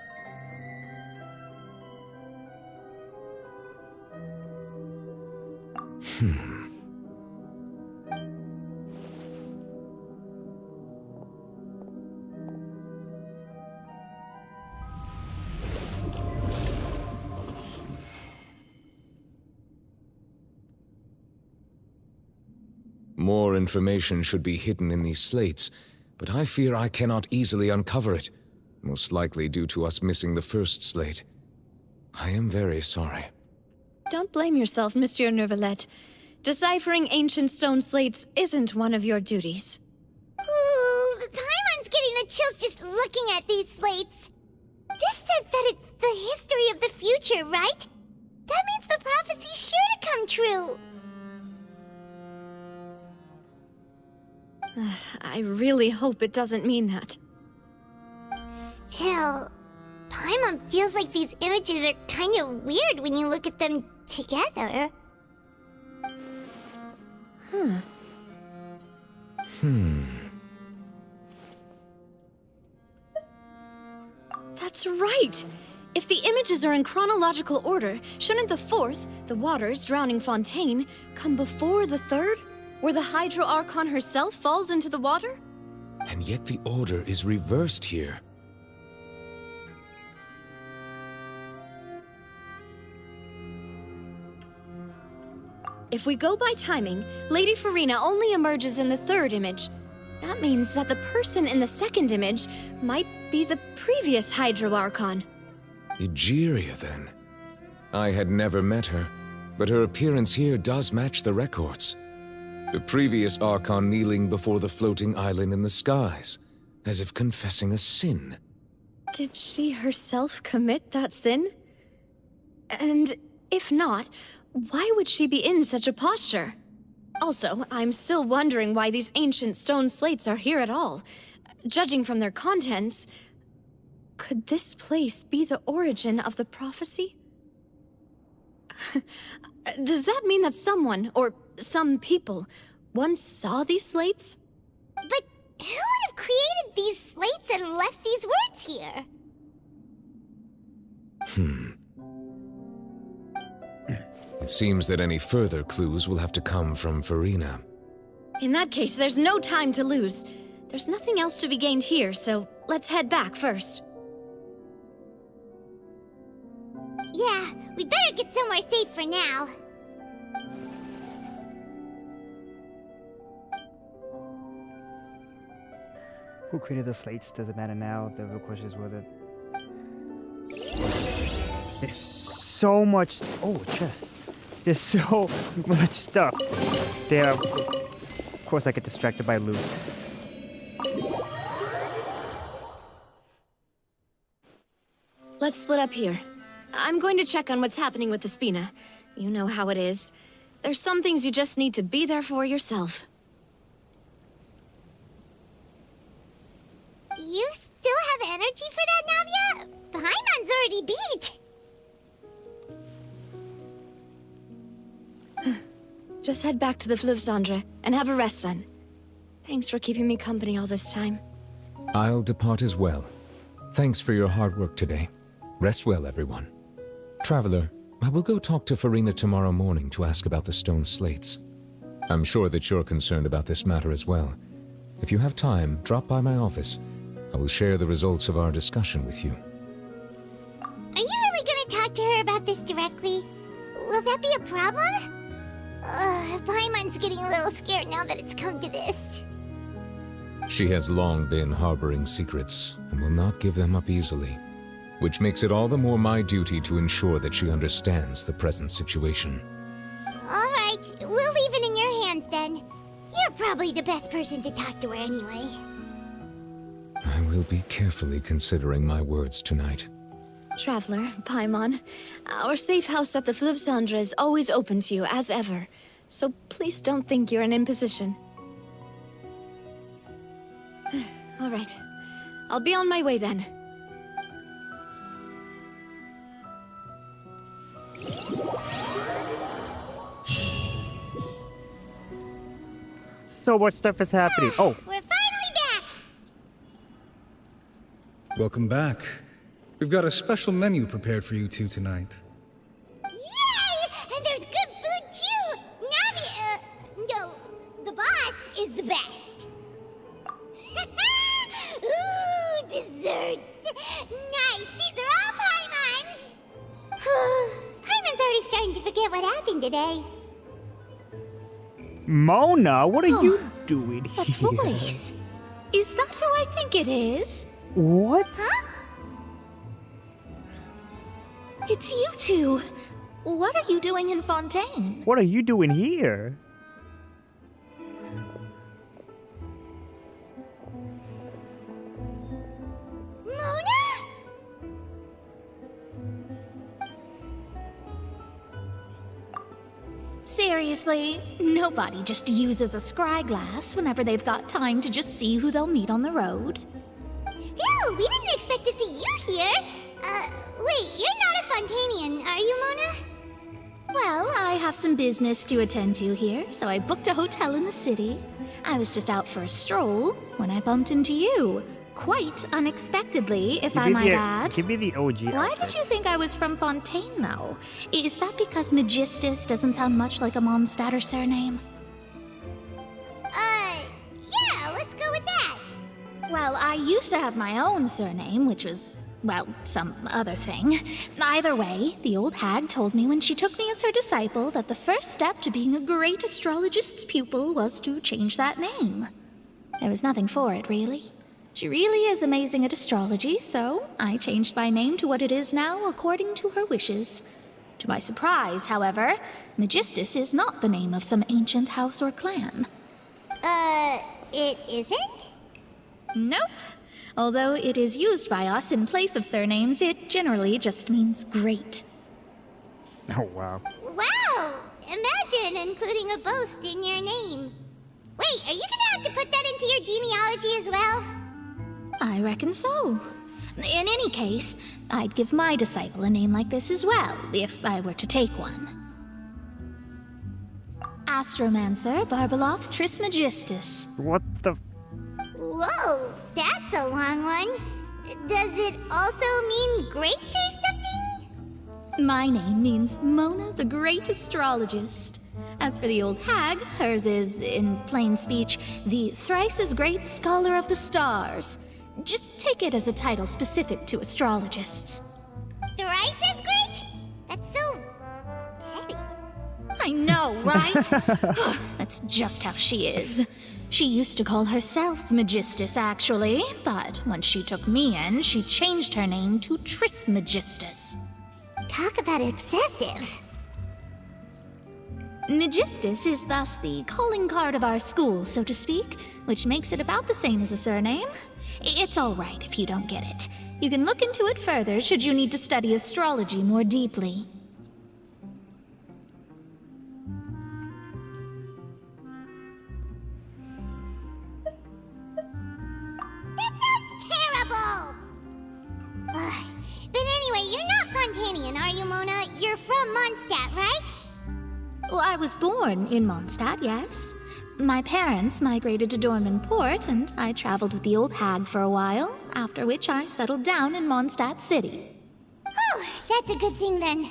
More information should be hidden in these slates, but I fear I cannot easily uncover it, most likely due to us missing the first slate. I am very sorry. Don't blame yourself, Monsieur Neuvillette. Deciphering ancient stone slates isn't one of your duties. Ooh, Paimon's getting the chills just looking at these slates. This says that it's the history of the future, right? That means the prophecy's sure to come true. I really hope it doesn't mean that. Still, Paimon feels like these images are kind of weird when you look at them together. That's right! If the images are in chronological order, shouldn't the fourth, the waters drowning Fontaine, come before the third, where the Hydro Archon herself falls into the water? And yet the order is reversed here. If we go by timing, Lady Farina only emerges in the third image. That means that the person in the second image might be the previous Hydro Archon. Egeria, then. I had never met her, but her appearance here does match the records. The previous Archon kneeling before the floating island in the skies, as if confessing a sin. Did she herself commit that sin? And if not, why would she be in such a posture? Also, I'm still wondering why these ancient stone slates are here at all. Judging from their contents, could this place be the origin of the prophecy? Does that mean that someone, or some people, once saw these slates? But who would have created these slates and left these words here? It seems that any further clues will have to come from Farina. In that case, there's no time to lose. There's nothing else to be gained here, so let's head back first. Yeah, we'd better get somewhere safe for now. Who created the slates doesn't matter now. The real question is whether... There's so much... Oh, chest. There's so much stuff there. Of course I get distracted by loot. Let's split up here. I'm going to check on what's happening with the Spina. You know how it is. There's some things you just need to be there for yourself. You still have energy for that, Navia? Paimon's already beat! Just head back to the Fleuve Cendre and have a rest then. Thanks for keeping me company all this time. I'll depart as well. Thanks for your hard work today. Rest well, everyone. Traveler, I will go talk to Farina tomorrow morning to ask about the stone slates. I'm sure that you're concerned about this matter as well. If you have time, drop by my office. I will share the results of our discussion with you. Are you really gonna talk to her about this directly? Will that be a problem? Paimon's getting a little scared now that it's come to this. She has long been harboring secrets and will not give them up easily, which makes it all the more my duty to ensure that she understands the present situation. Alright, we'll leave it in your hands then. You're probably the best person to talk to her anyway. I will be carefully considering my words tonight. Traveler, Paimon, our safe house at the Fleuve Cendre is always open to you, as ever. So please don't think you're an imposition. All right. I'll be on my way then. So much stuff is happening. Oh. We're finally back! Welcome back. We've got a special menu prepared for you two tonight. Yay! And there's good food too! No, the boss is the best. Ooh, desserts! Nice! These are all Paimon's! Paimon's already starting to forget what happened today. Mona, what are you doing A here? voice. Is that who I think it is? What? Huh? It's you two. What are you doing in Fontaine? What are you doing here? Mona? Seriously, nobody just uses a scry glass whenever they've got time to just see who they'll meet on the road. Still, we didn't expect to see you here. Wait, you're not a Fontainian, are you, Mona? Well, I have some business to attend to here, so I booked a hotel in the city. I was just out for a stroll when I bumped into you. Quite unexpectedly, if I might add. Give me the OG Why outfits. did you think I was from Fontaine, though? Is that because Magistus doesn't sound much like a Mondstadt surname? Yeah, let's go with that. Well, I used to have my own surname, which was well, some other thing. Either way, the old hag told me when she took me as her disciple that the first step to being a great astrologist's pupil was to change that name. There was nothing for it, really. She really is amazing at astrology, so I changed my name to what it is now according to her wishes. To my surprise, however, Magistus is not the name of some ancient house or clan. It isn't? Nope. Although it is used by us in place of surnames, it generally just means great. Oh, wow. Wow! Imagine including a boast in your name. Wait, are you gonna have to put that into your genealogy as well? I reckon so. In any case, I'd give my disciple a name like this as well, if I were to take one. Astromancer Barbeloth Trismegistus. What the... Whoa, that's a long one. Does it also mean great or something? My name means Mona the Great Astrologist. As for the old hag, hers is, in plain speech, the thrice-as-great Scholar of the Stars. Just take it as a title specific to astrologists. Thrice as great? That's so petty. I know, right? That's just how she is. She used to call herself Magistus, actually, but when she took me in, she changed her name to Trismegistus. Talk about excessive. Magistus is thus the calling card of our school, so to speak, which makes it about the same as a surname. It's all right if you don't get it. You can look into it further should you need to study astrology more deeply. That sounds terrible! Ugh. But anyway, you're not Fontainian, are you, Mona? You're from Mondstadt, right? Well, I was born in Mondstadt, yes. My parents migrated to Dorman Port, and I traveled with the old hag for a while, after which I settled down in Mondstadt City. Oh, that's a good thing then.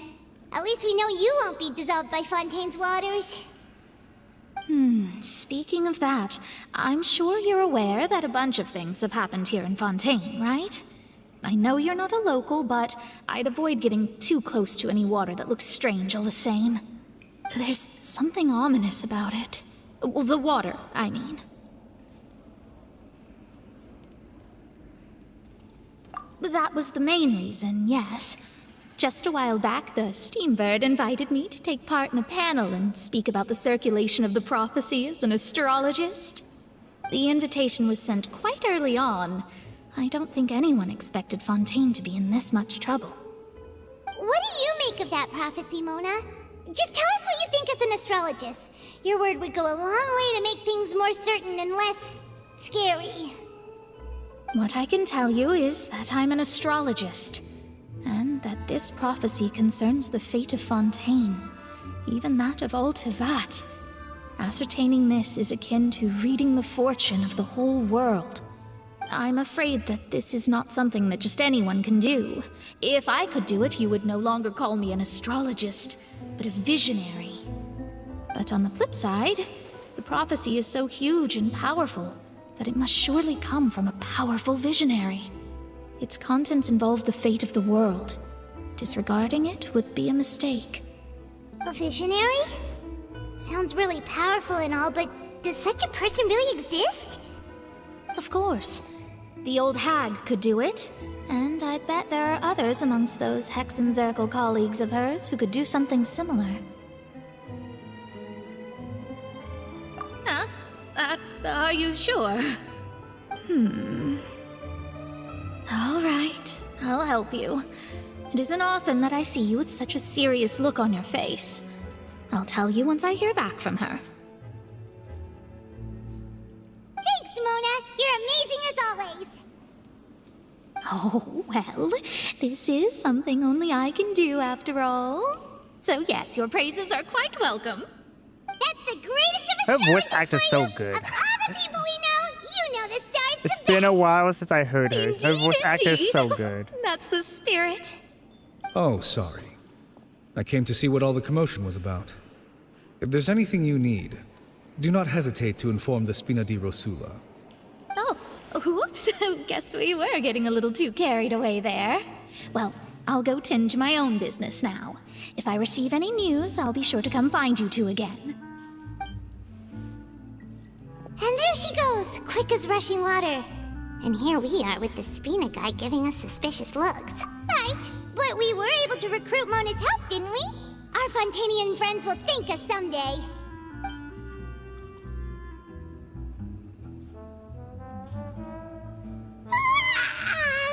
At least we know you won't be dissolved by Fontaine's waters. Speaking of that, I'm sure you're aware that a bunch of things have happened here in Fontaine, right? I know you're not a local, but I'd avoid getting too close to any water that looks strange all the same. There's something ominous about it. Well, the water, I mean. That was the main reason, yes. Just a while back, the Steambird invited me to take part in a panel and speak about the circulation of the prophecy as an astrologist. The invitation was sent quite early on. I don't think anyone expected Fontaine to be in this much trouble. What do you make of that prophecy, Mona? Just tell us what you think as an astrologist. Your word would go a long way to make things more certain and less scary. What I can tell you is that I'm an astrologist, and that this prophecy concerns the fate of Fontaine, even that of all Tevat. Ascertaining this is akin to reading the fortune of the whole world. I'm afraid that this is not something that just anyone can do. If I could do it, you would no longer call me an astrologist, but a visionary. But on the flip side, the prophecy is so huge and powerful that it must surely come from a powerful visionary. Its contents involve the fate of the world. Disregarding it would be a mistake. A visionary? Sounds really powerful and all, but does such a person really exist? Of course. The old hag could do it, and I'd bet there are others amongst those Hexenzirkel colleagues of hers who could do something similar. Huh? Are you sure? All right, I'll help you. It isn't often that I see you with such a serious look on your face. I'll tell you once I hear back from her. Thanks, Mona. You're amazing as always. Oh, well, this is something only I can do after all. So yes, your praises are quite welcome. That's the greatest of Her voice astrologers actor's for so you. good. Of all the people we know, you know the stars It's the been best. a while since I heard her. Her voice actor is so Indeed. good. That's the spirit. Oh, sorry. I came to see what all the commotion was about. If there's anything you need, do not hesitate to inform the Spina di Rosula. Oh, Whoops, guess we were getting a little too carried away there. Well, I'll go tend to my own business now. If I receive any news, I'll be sure to come find you two again. And there she goes, quick as rushing water. And here we are with the Spina guy giving us suspicious looks. Right, but we were able to recruit Mona's help, didn't we? Our Fontanian friends will thank us someday.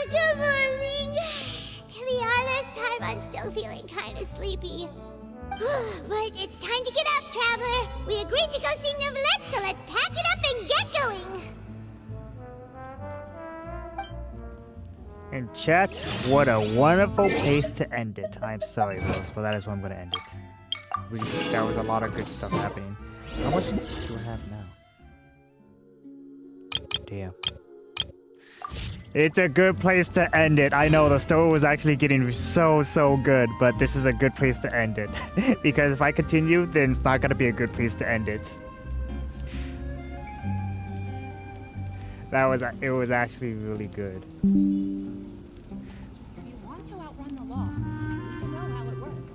Good morning. To be honest, Paimon's still feeling kind of sleepy. But it's time to get up, Traveler. We agreed to go see Neuvillette, so let's pack it up and get going. And chat, what a wonderful place to end it. I'm sorry, Rose, but that is where I'm going to end it. There was a lot of good stuff happening. How much do I have now? Damn. It's a good place to end it. I know the story was actually getting so good, but this is a good place to end it. Because if I continue, then it's not going to be a good place to end it. It was actually really good. If you want to outrun the law, you need to know how it works.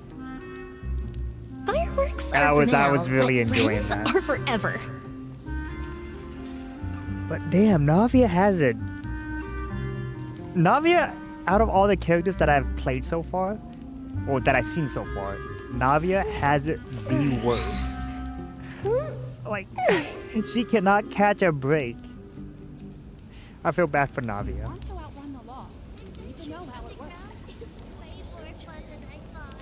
Fireworks I are was for now, really but enjoying friends that. are forever. But damn, Navia has it. Navia, out of all the characters that I've played so far, or that I've seen so far, Navia has it the worst. Like, she cannot catch a break. I feel bad for Navia. If you want to outrun the law, you need to know how it works. It's way more fun than I thought.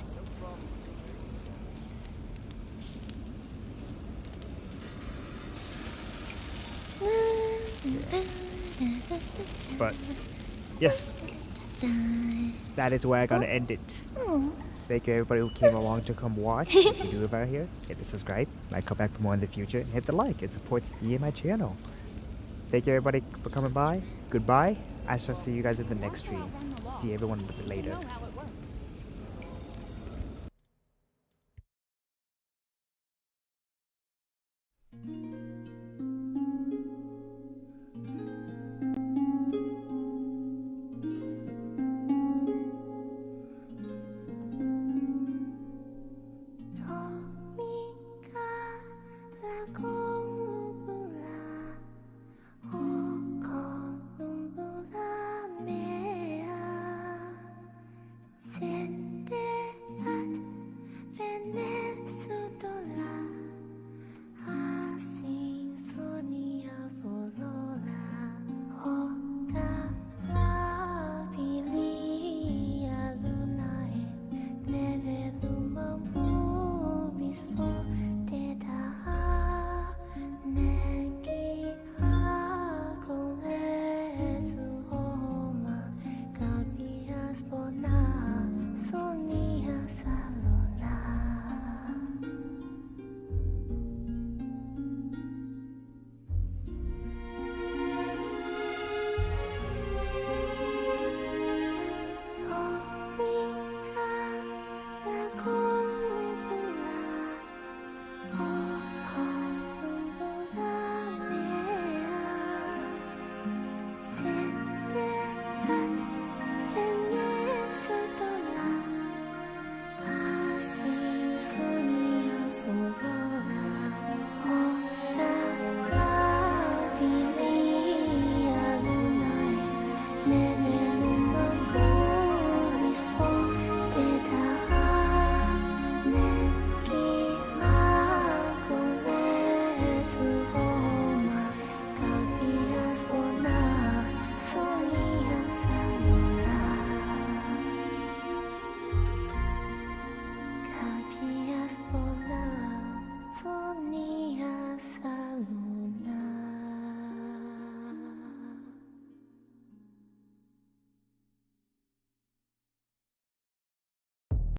But, yes. That is where I'm gonna end it. Thank you everybody who came along to come watch. If you do about here, hit the subscribe. Might come back for more in the future. And hit the like. It supports me and my channel. Thank you everybody for coming by. Goodbye. I shall see you guys in the next stream. See everyone a little bit later. Know how it works.